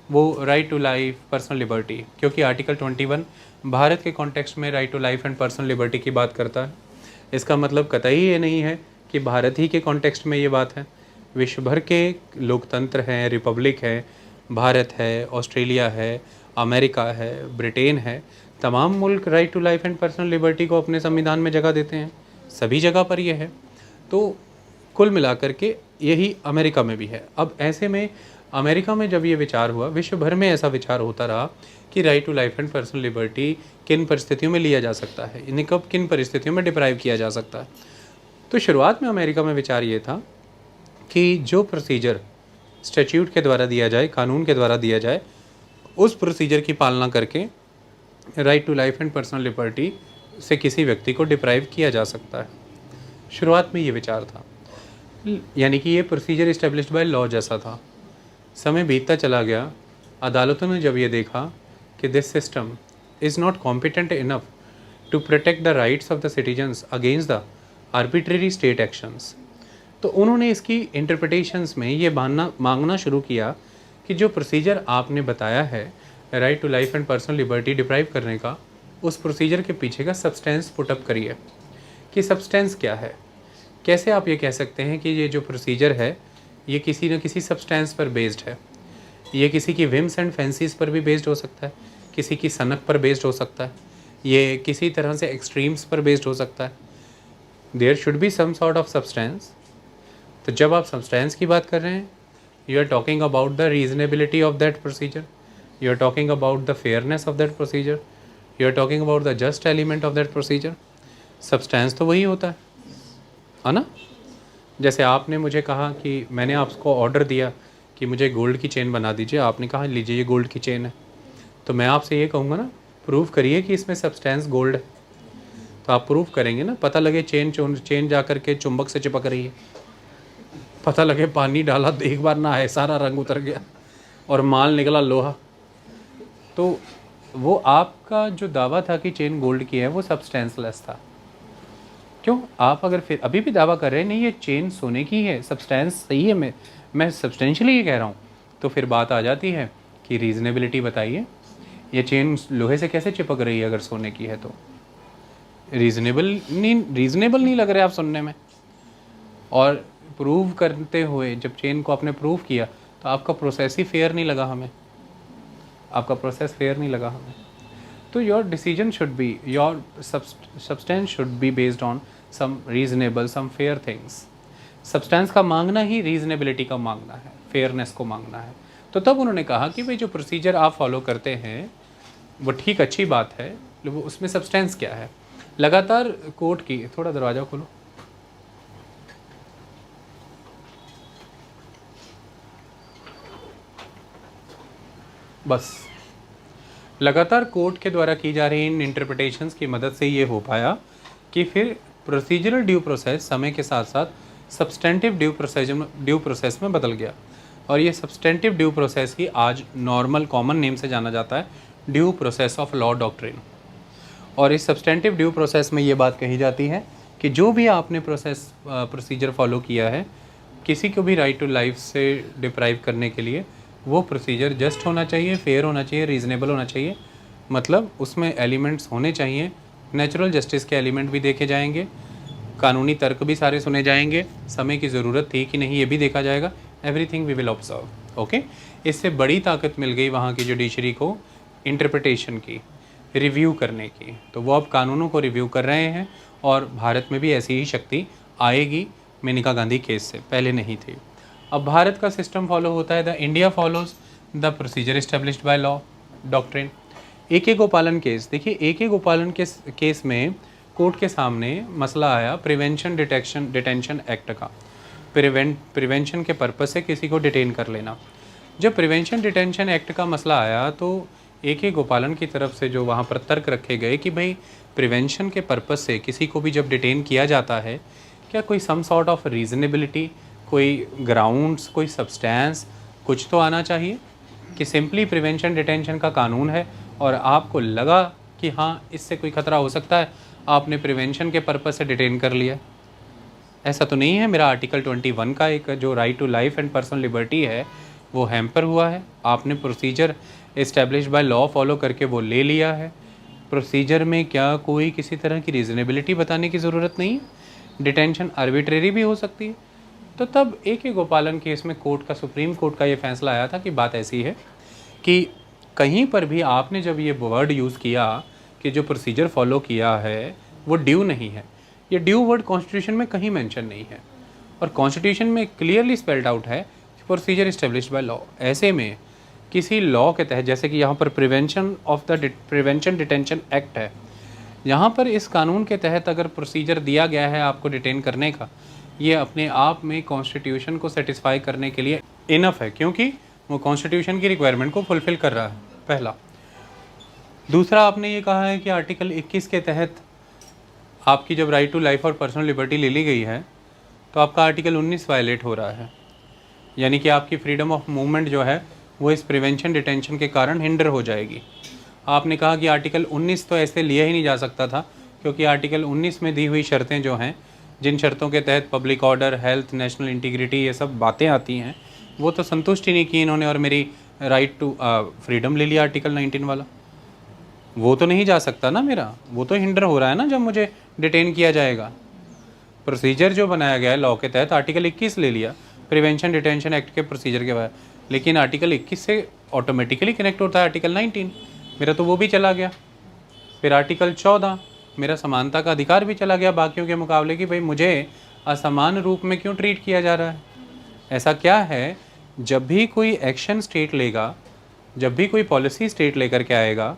वो right to life, personal liberty, क्योंकि आर्टिकल 21 भारत के कॉन्टेक्स्ट में right to life and personal liberty की बात करता है। इसका मतलब कतई ये नहीं है कि भारत ही के कॉन्टेक्स्ट में ये बात है। विश्व भर के लोकतंत्र हैं, रिपब्लिक है, भारत है, ऑस्ट्रेलिया है, अमेरिका है, ब्रिटेन है, तमाम मुल्क right to life and personal liberty को अपने संविधान में जगह देते हैं। सभी जगह पर यह है। तो कुल मिलाकर के यही अमेरिका में भी है। अब ऐसे में अमेरिका में जब ये विचार हुआ, विश्व भर में ऐसा विचार होता रहा कि right to life and personal liberty किन परिस्थितियों में लिया जा सकता है, इन्हें कब किन परिस्थितियों में डिप्राइव किया जा सकता है। तो शुरुआत में अमेरिका में विचार ये था कि जो प्रोसीजर स्टैट्यूट के द्वारा दिया जाए, कानून के द्वारा दिया जाए, उस प्रोसीजर की पालना करके right to life and personal liberty से किसी व्यक्ति को डिप्राइव किया जा सकता है। शुरुआत में ये विचार था, यानी कि ये प्रोसीजर इस्टेब्लिश्ड बाय लॉ जैसा था। समय बीतता चला गया, अदालतों ने जब ये देखा कि this system is not competent enough to protect the rights of the citizens against the arbitrary state actions, तो उन्होंने इसकी इंटरप्रिटेशंस में ये मांगना शुरू किया कि जो प्रोसीजर आपने बताया है right to life and personal liberty deprive करने का, उस प्रोसीजर के पीछे का सब्सटेंस पुटअप करिए कि सब्सटेंस क्या है। कैसे आप ये कह सकते हैं कि ये जो प्रोसीजर है ये किसी न किसी सब्सटेंस पर बेस्ड है। ये किसी की विम्स एंड फैंसीज पर भी बेस्ड हो सकता है, किसी की सनक पर बेस्ड हो सकता है, ये किसी तरह से एक्सट्रीम्स पर बेस्ड हो सकता है। There should be some sort of substance. तो जब आप सब्सटेंस की बात कर रहे हैं, you are talking about the reasonability of that procedure, you are talking about the fairness of that procedure, you are talking about the just element of that procedure. Substance तो वही होता है ना। जैसे आपने मुझे कहा कि मैंने आपको ऑर्डर दिया कि मुझे गोल्ड की चेन बना दीजिए, आपने कहा लीजिए ये गोल्ड की चेन है, तो मैं आपसे ये कहूँगा ना, प्रूव करिए कि इसमें सब्सटेंस गोल्ड है। तो आप प्रूव करेंगे ना, पता लगे चेन जा कर के चुंबक से चिपक रही है, पता लगे पानी डाला एक बार ना है, सारा रंग उतर गया और माल निकला लोहा, तो वो आपका जो दावा था कि चेन गोल्ड की है वो सब्सटेंसलेस था। क्यों आप अगर फिर अभी भी दावा कर रहे हैं नहीं ये चेन सोने की है, सब्सटेंस सही है, मैं सब्सटेंशियली ये कह रहा हूँ, तो फिर बात आ जाती है कि रीज़नेबिलिटी बताइए, ये चेन लोहे से कैसे चिपक रही है अगर सोने की है तो? रीज़नेबल नहीं लग रहे आप सुनने में। और प्रूव करते हुए जब चेन को आपने प्रूव किया तो आपका प्रोसेस ही फेयर नहीं लगा हमें, आपका प्रोसेस फेयर नहीं लगा हमें। तो your decision should be, your substance should be based on some reasonable, some fair things. Substance का मांगना ही रीजनेबिलिटी का मांगना है, फेयरनेस को मांगना है। तो तब उन्होंने कहा कि भाई जो प्रोसीजर आप फॉलो करते हैं वो ठीक, अच्छी बात है, वो उसमें सब्सटेंस क्या है। लगातार कोर्ट की, थोड़ा दरवाज़ा खोलो, बस लगातार कोर्ट के द्वारा की जा रही इन इंटरप्रिटेशंस की मदद से ये हो पाया कि फिर प्रोसीजरल ड्यू प्रोसेस समय के साथ साथ सब्सटेंटिव ड्यू प्रोसेस में बदल गया। और ये सब्सटेंटिव ड्यू प्रोसेस ही आज नॉर्मल कॉमन नेम से जाना जाता है, due process of law doctrine. और इस सब्सटेंटिव ड्यू प्रोसेस में ये बात कही जाती है कि जो भी आपने प्रोसीजर फॉलो किया है किसी को भी राइट टू लाइफ से डिप्राइव करने के लिए, वो प्रोसीजर जस्ट होना चाहिए, फेयर होना चाहिए, रीज़नेबल होना चाहिए। मतलब उसमें एलिमेंट्स होने चाहिए, नेचुरल जस्टिस के एलिमेंट भी देखे जाएंगे, कानूनी तर्क भी सारे सुने जाएंगे, समय की ज़रूरत थी कि नहीं ये भी देखा जाएगा, everything we will observe. Okay, इससे बड़ी ताकत मिल गई वहाँ की जुडिशरी को इंटरप्रिटेशन की, रिव्यू करने की। तो वो अब कानूनों को रिव्यू कर रहे हैं और भारत में भी ऐसी ही शक्ति आएगी, मेनका गांधी केस से पहले नहीं थी। अब भारत का सिस्टम फॉलो होता है, the India follows the procedure established by law doctrine. A K. Gopalan case देखिए, ए.के. गोपालन केस में कोर्ट के सामने मसला आया प्रिवेंशन डिटेंशन एक्ट का, प्रिवेंशन के पर्पस से किसी को डिटेन कर लेना। जब प्रिवेंशन डिटेंशन एक्ट का मसला आया तो ए.के. गोपालन की तरफ से जो वहाँ पर तर्क रखे गए कि भाई प्रिवेंशन के पर्पस से किसी को भी जब डिटेन किया जाता है, क्या कोई सम सॉर्ट ऑफ रीज़नेबिलिटी, कोई ग्राउंड्स, कोई सब्सटेंस कुछ तो आना चाहिए कि सिंपली प्रिवेंशन डिटेंशन का कानून है और आपको लगा कि हाँ इससे कोई ख़तरा हो सकता है, आपने प्रिवेंशन के पर्पस से डिटेन कर लिया। ऐसा तो नहीं है, मेरा आर्टिकल 21 का एक जो right to life and personal liberty है वो हैम्पर हुआ है, आपने procedure establish by law follow करके वो ले लिया है। प्रोसीजर में क्या कोई किसी तरह की रीज़नेबिलिटी बताने की ज़रूरत नहीं है, डिटेंशन आर्बिट्रेरी भी हो सकती है। तो तब ए.के. गोपालन केस में कोर्ट का, सुप्रीम कोर्ट का ये फैसला आया था कि बात ऐसी है कि कहीं पर भी आपने जब ये वर्ड यूज़ किया कि जो प्रोसीजर फॉलो किया है वो ड्यू नहीं है, ये ड्यू वर्ड कॉन्स्टिट्यूशन में कहीं मेंशन नहीं है और कॉन्स्टिट्यूशन में क्लियरली स्पेल्ड आउट है प्रोसीजर इस्टेब्लिश्ड बाय लॉ। ऐसे में किसी लॉ के तहत, जैसे कि यहाँ पर प्रिवेंशन डिटेंशन एक्ट है, यहाँ पर इस कानून के तहत अगर प्रोसीजर दिया गया है आपको डिटेन करने का, ये अपने आप में कॉन्स्टिट्यूशन को सेटिस्फाई करने के लिए इनफ है, क्योंकि वो कॉन्स्टिट्यूशन की रिक्वायरमेंट को फुलफ़िल कर रहा है, पहला। दूसरा, आपने ये कहा है कि आर्टिकल 21 के तहत आपकी जब राइट टू लाइफ और पर्सनल लिबर्टी ले ली गई है तो आपका आर्टिकल 19 वायलेट हो रहा है, यानी कि आपकी फ्रीडम ऑफ मूवमेंट जो है वो इस प्रिवेंशन डिटेंशन के कारण हिंडर हो जाएगी। आपने कहा कि आर्टिकल 19 तो ऐसे लिया ही नहीं जा सकता था, क्योंकि आर्टिकल 19 में दी हुई शर्तें जो हैं, जिन शर्तों के तहत public order, health, national integrity, ये सब बातें आती हैं, वो तो संतुष्ट ही नहीं की इन्होंने और मेरी राइट टू फ्रीडम ले लिया आर्टिकल 19 वाला। वो तो नहीं जा सकता ना मेरा, वो तो हिंडर हो रहा है ना जब मुझे डिटेन किया जाएगा। प्रोसीजर जो बनाया गया है लॉ के तहत, आर्टिकल 21 ले लिया प्रिवेंशन डिटेंशन एक्ट के प्रोसीजर के बाद, लेकिन आर्टिकल 21 से ऑटोमेटिकली कनेक्ट होता है आर्टिकल 19, मेरा तो वो भी चला गया। फिर आर्टिकल 14, मेरा समानता का अधिकार भी चला गया बाकियों के मुकाबले कि भाई मुझे असमान रूप में क्यों ट्रीट किया जा रहा है। ऐसा क्या है, जब भी कोई एक्शन स्टेट लेगा, जब भी कोई पॉलिसी स्टेट लेकर के आएगा,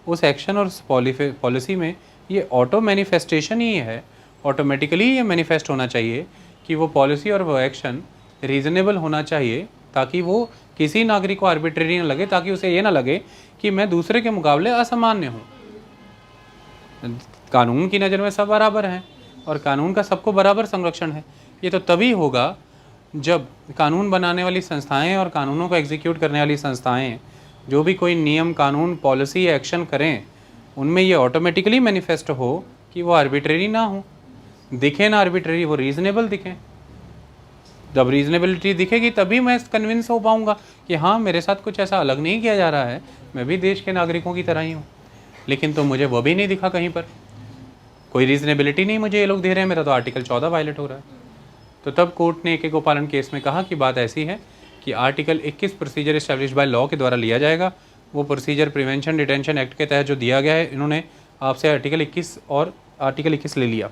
उस एक्शन और पॉलिसी में ये ऑटो मैनिफेस्टेशन ही है, ऑटोमेटिकली ये मैनिफेस्ट होना चाहिए कि वो पॉलिसी और वो एक्शन रीज़नेबल होना चाहिए, ताकि वो किसी नागरिक को आर्बिट्रेरी ना लगे, ताकि उसे ये ना लगे कि मैं दूसरे के मुकाबले असामान्य हूँ। कानून की नज़र में सब बराबर हैं और कानून का सबको बराबर संरक्षण है। ये तो तभी होगा जब कानून बनाने वाली संस्थाएं और कानूनों को एग्जीक्यूट करने वाली संस्थाएं जो भी कोई नियम, कानून, पॉलिसी या एक्शन करें, उनमें ये ऑटोमेटिकली मैनिफेस्ट हो कि वो आर्बिट्रेरी ना हो। दिखे ना आर्बिट्रेरी, वो रीजनेबल दिखे। जब रीजनेबिलिटी दिखेगी तभी मैं कन्विंस हो पाऊंगा कि हाँ मेरे साथ कुछ ऐसा अलग नहीं किया जा रहा है, मैं भी देश के नागरिकों की तरह ही हूँ। लेकिन तो मुझे वो भी नहीं दिखा कहीं पर, कोई रीजनेबिलिटी नहीं मुझे ये लोग दे रहे हैं, मेरा तो आर्टिकल 14 वायलेट हो रहा है। तो तब कोर्ट ने AK गोपालन केस में कहा कि बात ऐसी है कि article 21 procedure establish by law के द्वारा लिया जाएगा। वो प्रोसीजर प्रिवेंशन डिटेंशन एक्ट के तहत जो दिया गया है, इन्होंने आपसे आर्टिकल 21 और आर्टिकल 21 ले लिया,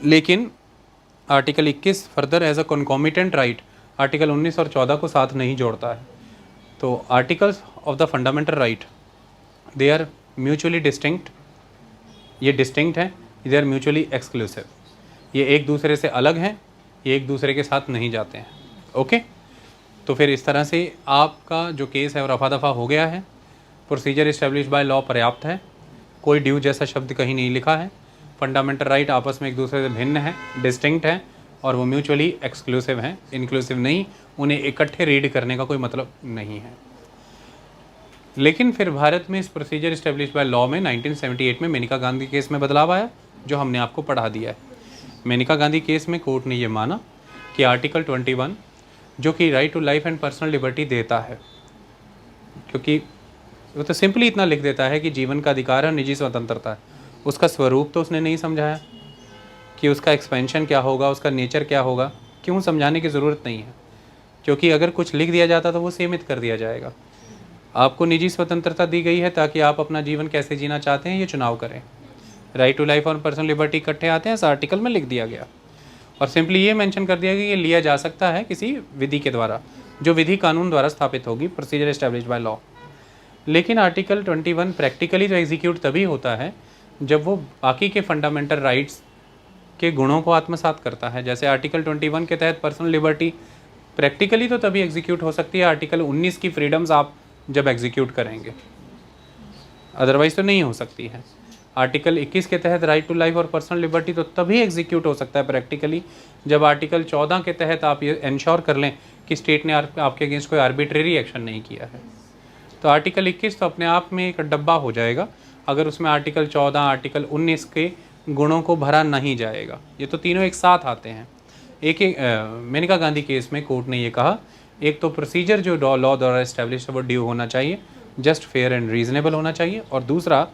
लेकिन article 21 further as a concomitant right article 19 और 14 को साथ नहीं जोड़ता है। तो articles of the fundamental right they are mutually distinct, ये डिस्टिंक्ट हैं, दे आर म्यूचुअली एक्सक्लूसिव, ये एक दूसरे से अलग हैं, ये एक दूसरे के साथ नहीं जाते हैं। ओके, तो फिर इस तरह से आपका जो केस है वो रफा दफ़ा हो गया है। प्रोसीजर इस्टेब्लिश बाय लॉ पर्याप्त है, कोई ड्यू जैसा शब्द कहीं नहीं लिखा है। फंडामेंटल राइट आपस में एक दूसरे से भिन्न है, डिस्टिंक्ट हैं, और वो म्यूचुअली एक्सक्लूसिव हैं, इंक्लूसिव नहीं। उन्हें इकट्ठे रीड करने का कोई मतलब नहीं है। लेकिन फिर भारत में इस प्रोसीजर इस्टेब्लिश बाय लॉ में 1978 में मेनका गांधी केस में बदलाव आया, जो हमने आपको पढ़ा दिया है। मेनका गांधी केस में कोर्ट ने ये माना कि आर्टिकल 21 जो कि right to life and personal liberty देता है, क्योंकि वो तो सिंपली इतना लिख देता है कि जीवन का अधिकार है, निजी स्वतंत्रता है, उसका स्वरूप तो उसने नहीं समझाया कि उसका एक्सपेंशन क्या होगा, उसका नेचर क्या होगा। क्यों समझाने की ज़रूरत नहीं है, क्योंकि अगर कुछ लिख दिया जाता तो वो सीमित कर दिया जाएगा। आपको निजी स्वतंत्रता दी गई है ताकि आप अपना जीवन कैसे जीना चाहते हैं ये चुनाव करें। राइट टू लाइफ और पर्सनल लिबर्टी इकट्ठे आते हैं, इस आर्टिकल में लिख दिया गया, और सिंपली ये मेंशन कर दिया गया कि ये लिया जा सकता है किसी विधि के द्वारा, जो विधि कानून द्वारा स्थापित होगी, प्रोसीजर एस्टैब्लिश बाय लॉ। लेकिन आर्टिकल 21 प्रैक्टिकली तो एग्जीक्यूट तभी होता है जब वो बाकी के फंडामेंटल राइट्स के गुणों को आत्मसात करता है। जैसे आर्टिकल 21 के तहत पर्सनल लिबर्टी प्रैक्टिकली तो तभी एग्जीक्यूट हो सकती है आर्टिकल 19 की फ्रीडम्स आप जब एग्जीक्यूट करेंगे, अदरवाइज तो नहीं हो सकती है। आर्टिकल 21 के तहत राइट टू लाइफ और पर्सनल लिबर्टी तो तभी एग्जीक्यूट हो सकता है प्रैक्टिकली जब आर्टिकल 14 के तहत आप ये इंश्योर कर लें कि स्टेट ने आपके अगेंस्ट कोई आर्बिट्रेरी एक्शन नहीं किया है। तो आर्टिकल 21 तो अपने आप में एक डब्बा हो जाएगा अगर उसमें आर्टिकल 14, आर्टिकल 19 के गुणों को भरा नहीं जाएगा। ये तो तीनों एक साथ आते हैं। मेनका गांधी केस में कोर्ट ने ये कहा, एक तो प्रोसीजर जो लॉ द्वारा इस्टेब्लिश है वो ड्यू होना चाहिए, जस्ट, फेयर एंड रीजनेबल होना चाहिए, और दूसरा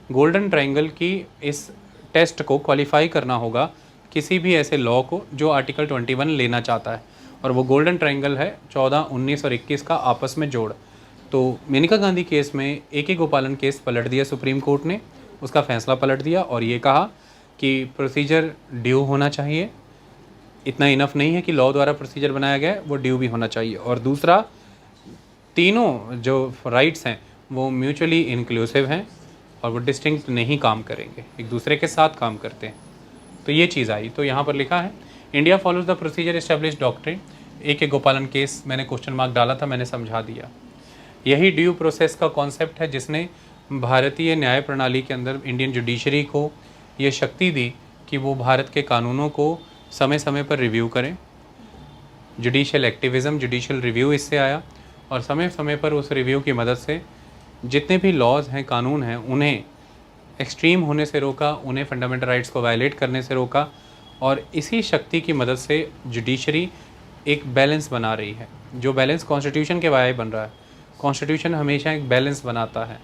गोल्डन ट्रायंगल की इस टेस्ट को क्वालिफाई करना होगा किसी भी ऐसे लॉ को जो आर्टिकल 21 लेना चाहता है, और वो गोल्डन ट्रायंगल है 14, 19 और 21 का आपस में जोड़। तो मेनका गांधी केस में AK गोपालन केस पलट दिया सुप्रीम कोर्ट ने, उसका फैसला पलट दिया और ये कहा कि प्रोसीजर ड्यू होना चाहिए। इतना इनफ नहीं है कि लॉ द्वारा प्रोसीजर बनाया गया है, वो ड्यू भी होना चाहिए। और दूसरा, तीनों जो राइट्स हैं वो म्यूचुअली इंक्लूसिव हैं और वो डिस्टिंक्ट नहीं काम करेंगे, एक दूसरे के साथ काम करते हैं। तो ये चीज़ आई। तो यहाँ पर लिखा है, India follows the procedure establish doctrine. AK गोपालन केस मैंने क्वेश्चन मार्क डाला था, मैंने समझा दिया। यही ड्यू प्रोसेस का कॉन्सेप्ट है जिसने भारतीय न्याय प्रणाली के अंदर इंडियन जुडिशरी को ये शक्ति दी कि वो भारत के कानूनों को समय समय पर रिव्यू करें। जुडिशियल एक्टिविज़म, जुडिशियल रिव्यू इससे आया, और समय समय पर उस रिव्यू की मदद से जितने भी लॉज हैं, कानून हैं, उन्हें एक्सट्रीम होने से रोका, उन्हें फंडामेंटल राइट्स को वायलेट करने से रोका। और इसी शक्ति की मदद से जुडिशरी एक बैलेंस बना रही है, जो बैलेंस कॉन्स्टिट्यूशन के वाया बन रहा है। कॉन्स्टिट्यूशन हमेशा एक बैलेंस बनाता है।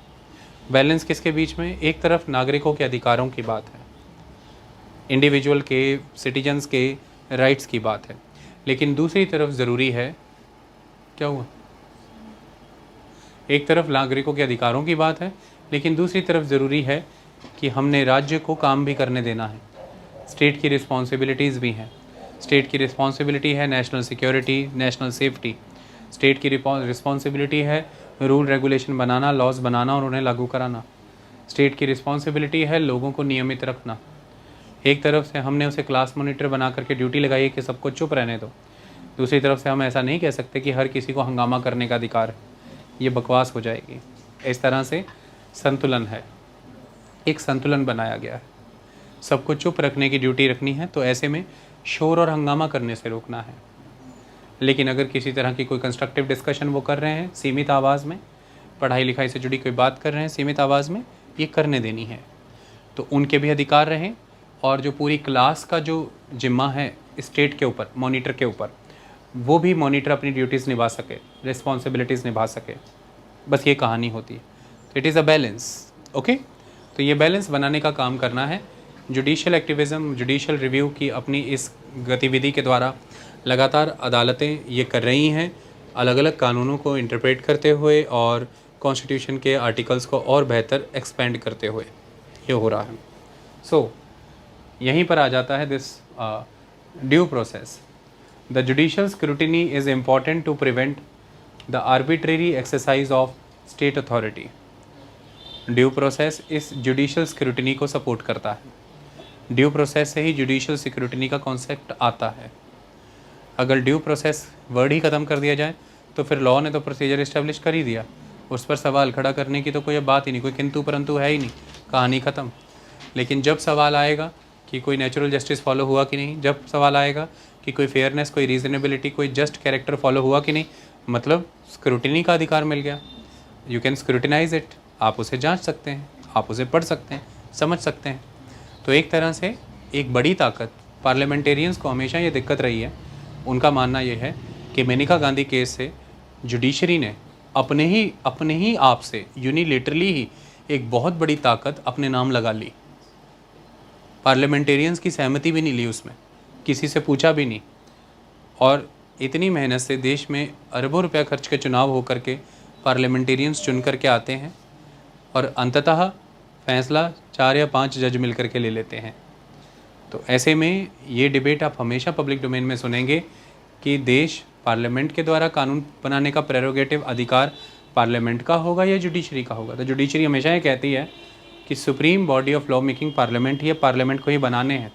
बैलेंस किसके बीच में? एक तरफ नागरिकों के अधिकारों की बात है, इंडिविजुअल के, सिटीजन्स के राइट्स की बात है, लेकिन दूसरी तरफ ज़रूरी है, क्या हुआ? एक तरफ नागरिकों के अधिकारों की बात है, लेकिन दूसरी तरफ ज़रूरी है कि हमने राज्य को काम भी करने देना है। स्टेट की रिस्पॉन्सिबिलिटीज़ भी हैं। स्टेट की रिस्पॉन्सिबिलिटी है national security, national safety. State की रिस्पॉन्सिबिलिटी है रूल रेगुलेशन बनाना, लॉज बनाना और उन्हें लागू कराना। स्टेट की रिस्पॉन्सिबिलिटी है लोगों को नियमित रखना। एक तरफ से हमने उसे क्लास मॉनिटर बना करके ड्यूटी लगाई है कि सबको चुप रहने दो, दूसरी तरफ से हम ऐसा नहीं कह सकते कि हर किसी को हंगामा करने का अधिकार है, ये बकवास हो जाएगी। इस तरह से संतुलन है, एक संतुलन बनाया गया है। सबको चुप रखने की ड्यूटी रखनी है, तो ऐसे में शोर और हंगामा करने से रोकना है। लेकिन अगर किसी तरह की कोई कंस्ट्रक्टिव डिस्कशन वो कर रहे हैं सीमित आवाज़ में, पढ़ाई लिखाई से जुड़ी कोई बात कर रहे हैं सीमित आवाज़ में, ये करने देनी है। तो उनके भी अधिकार रहें और जो पूरी क्लास का जो जिम्मा है स्टेट के ऊपर, मॉनिटर के ऊपर, वो भी मॉनिटर अपनी ड्यूटीज़ निभा सके, रिस्पॉन्सिबिलिटीज़ निभा सके। बस ये कहानी होती है। तो it is a balance. Okay, तो ये बैलेंस बनाने का काम करना है। जुडिशियल एक्टिविज़म, जुडिशियल रिव्यू की अपनी इस गतिविधि के द्वारा लगातार अदालतें ये कर रही हैं, अलग अलग कानूनों को इंटरप्रेट करते हुए और कॉन्स्टिट्यूशन के आर्टिकल्स को और बेहतर एक्सपेंड करते हुए ये हो रहा है। सो यहीं पर आ जाता है this due process. The judicial scrutiny is important to prevent the arbitrary exercise of state authority. Due process इस जुडिशियल स्क्रूटिनी को सपोर्ट करता है। ड्यू प्रोसेस से ही जुडिशियल स्क्रूटिनी का कॉन्सेप्ट आता है। अगर ड्यू प्रोसेस वर्ड ही ख़त्म कर दिया जाए तो फिर लॉ ने तो प्रोसीजर इस्टेब्लिश कर ही दिया, उस पर सवाल खड़ा करने की तो कोई बात ही नहीं, कोई किंतु परंतु है ही नहीं, कहानी ख़त्म। लेकिन जब सवाल आएगा कि कोई नेचुरल जस्टिस फॉलो हुआ कि नहीं, जब सवाल आएगा कि कोई फेयरनेस, कोई रीज़नेबिलिटी, कोई जस्ट कैरेक्टर फॉलो हुआ कि नहीं, मतलब स्क्रूटिनी का अधिकार मिल गया। यू कैन स्क्रूटिनाइज इट, आप उसे जांच सकते हैं, आप उसे पढ़ सकते हैं, समझ सकते हैं। तो एक तरह से एक बड़ी ताकत पार्लियामेंटेरियंस को हमेशा ये दिक्कत रही है। उनका मानना ये है कि मेनका गांधी केस से जुडिशरी ने अपने ही आप से यूनिलेटरली ही एक बहुत बड़ी ताकत अपने नाम लगा ली। पार्लियामेंटेरियंस की सहमति भी नहीं ली उसमें, किसी से पूछा भी नहीं, और इतनी मेहनत से देश में अरबों रुपया खर्च के चुनाव होकर के पार्लियामेंटेरियंस चुन करके आते हैं और अंततः फैसला 4 या 5 जज मिल करके ले लेते हैं। तो ऐसे में ये डिबेट आप हमेशा पब्लिक डोमेन में सुनेंगे कि देश पार्लियामेंट के द्वारा कानून बनाने का प्रेरोगेटिव अधिकार पार्लियामेंट का होगा या जुडिशरी का होगा। तो जुडिशरी हमेशा ये कहती है कि supreme body of law making parliament ही है, पार्लियामेंट को ही बनाने हैं।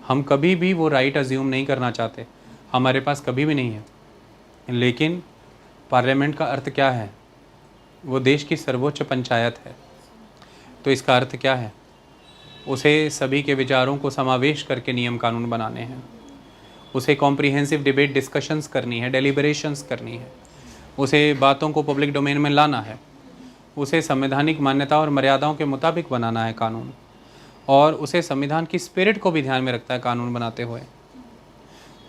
हम कभी भी वो राइट अज्यूम नहीं करना चाहते, हमारे पास कभी भी नहीं है। लेकिन पार्लियामेंट का अर्थ क्या है? वो देश की सर्वोच्च पंचायत है। तो इसका अर्थ क्या है? उसे सभी के विचारों को समावेश करके नियम कानून बनाने हैं, उसे कॉम्प्रिहेंसिव डिबेट डिस्कशंस करनी है, डेलिब्रेशंस करनी है, उसे बातों को पब्लिक डोमेन में लाना है, उसे संवैधानिक मान्यता और मर्यादाओं के मुताबिक बनाना है कानून, और उसे संविधान की स्पिरिट को भी ध्यान में रखता है कानून बनाते हुए।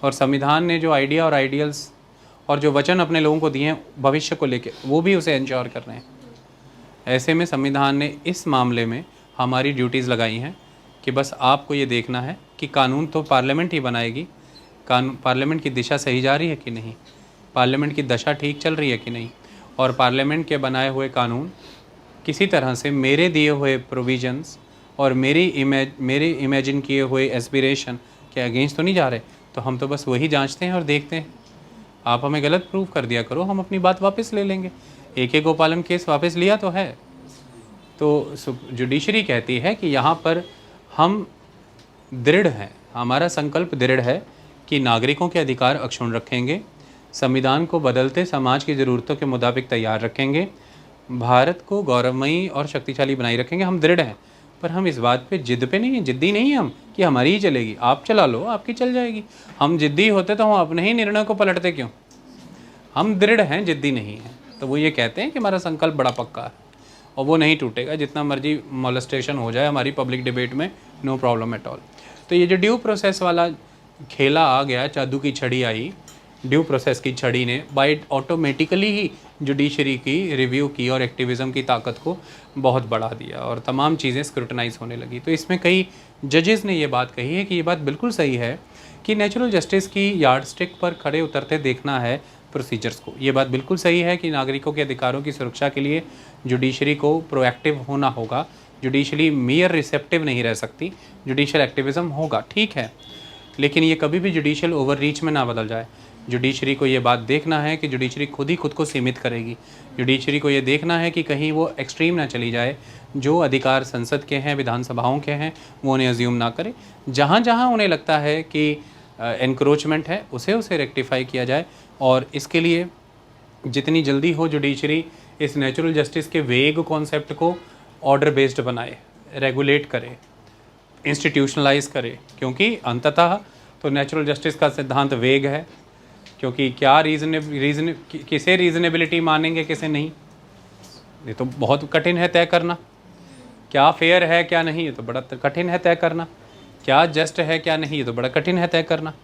और संविधान ने जो आइडिया और आइडियल्स और जो वचन अपने लोगों को दिए हैं भविष्य को लेके, वो भी उसे इंश्योर कर रहे हैं। ऐसे में संविधान ने इस मामले में हमारी ड्यूटीज़ लगाई हैं कि बस आपको ये देखना है कि कानून तो पार्लियामेंट ही बनाएगी, कानून पार्लियामेंट की दिशा सही जा रही है कि नहीं, पार्लियामेंट की दशा ठीक चल रही है कि नहीं, और पार्लियामेंट के बनाए हुए कानून किसी तरह से मेरे दिए हुए प्रोविजंस और मेरे इमेजिन किए हुए एस्पिरेशन के अगेंस्ट तो नहीं जा रहे। तो हम तो बस वही जांचते हैं और देखते हैं। आप हमें गलत प्रूव कर दिया करो, हम अपनी बात वापस ले लेंगे। AK गोपालन केस वापस लिया तो है। तो जुडिशरी कहती है कि यहाँ पर हम दृढ़ हैं, हमारा संकल्प दृढ़ है कि नागरिकों के अधिकार अक्षुण्ण रखेंगे, संविधान को बदलते समाज की ज़रूरतों के मुताबिक तैयार रखेंगे, भारत को गौरवमयी और शक्तिशाली बनाए रखेंगे। हम दृढ़ हैं, पर हम इस बात पे जिद पे नहीं हैं, जिद्दी नहीं हैं हम कि हमारी ही चलेगी, आप चला लो आपकी चल जाएगी। हम जिद्दी होते तो हम अपने ही निर्णय को पलटते क्यों? हम दृढ़ हैं, जिद्दी नहीं हैं। तो वो ये कहते हैं कि हमारा संकल्प बड़ा पक्का है और वो नहीं टूटेगा, जितना मर्जी मॉलेस्टेशन हो जाए हमारी पब्लिक डिबेट में, नो प्रॉब्लम एट ऑल। तो ये जो ड्यू प्रोसेस वाला खेला आ गया, जादू की छड़ी आई, ड्यू प्रोसेस की छड़ी ने बाय ऑटोमेटिकली ही जुडिशरी की रिव्यू की और एक्टिविज़म की ताकत को बहुत बढ़ा दिया और तमाम चीज़ें स्क्रूटनाइज होने लगी। तो इसमें कई जजेस ने ये बात कही है कि ये बात बिल्कुल सही है कि नेचुरल जस्टिस की यार्ड स्टिक पर खड़े उतरते देखना है प्रोसीजर्स को। ये बात बिल्कुल सही है कि नागरिकों के अधिकारों की सुरक्षा के लिए जुडिशरी को प्रोएक्टिव होना होगा। जुडिशरी मेयर रिसेप्टिव नहीं रह सकती, जुडिशियल एक्टिविज़म होगा, ठीक है, लेकिन ये कभी भी जुडिशियल ओवररीच में ना बदल जाए। जुडिशरी को ये बात देखना है कि जुडिशरी खुद ही खुद को सीमित करेगी। जुडिशरी को ये देखना है कि कहीं वो एक्सट्रीम ना चली जाए, जो अधिकार संसद के हैं, विधानसभाओं के हैं, वो उन्हें अज्यूम ना करे। जहाँ जहाँ उन्हें लगता है कि एनक्रोचमेंट है, उसे रेक्टिफाई किया जाए, और इसके लिए जितनी जल्दी हो जुडिशरी इस नेचुरल जस्टिस के वेग कॉन्सेप्ट को ऑर्डर बेस्ड बनाए, रेगुलेट करे, इंस्टीट्यूशनलाइज करे, क्योंकि अंततः तो नेचुरल जस्टिस का सिद्धांत वेग है। क्योंकि क्या किसे रीज़नेबिलिटी मानेंगे, किसे नहीं, ये तो बहुत कठिन है तय करना। क्या फेयर है क्या नहीं, ये तो बड़ा कठिन है तय करना। क्या जस्ट है क्या नहीं, ये तो बड़ा कठिन है तय करना।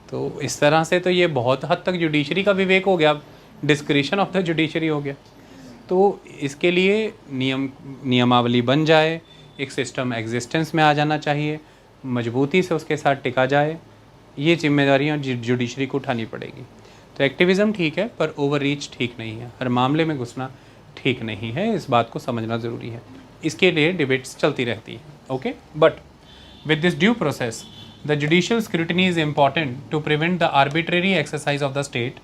तो इस तरह से तो ये बहुत हद तक जुडिशरी का विवेक हो गया, डिस्क्रिशन ऑफ द जुडिशरी हो गया। तो इसके लिए नियमावली बन जाए, एक सिस्टम एग्जिस्टेंस में आ जाना चाहिए, मजबूती से उसके साथ टिका जाए, ये जिम्मेदारियाँ जुडिशरी को उठानी पड़ेगी। तो एक्टिविज़म ठीक है, पर ओवर रीच ठीक नहीं है, हर मामले में घुसना ठीक नहीं है, इस बात को समझना ज़रूरी है। इसके लिए डिबेट्स चलती रहती है, okay. But with this due process the judicial scrutiny is important to prevent the arbitrary exercise of the state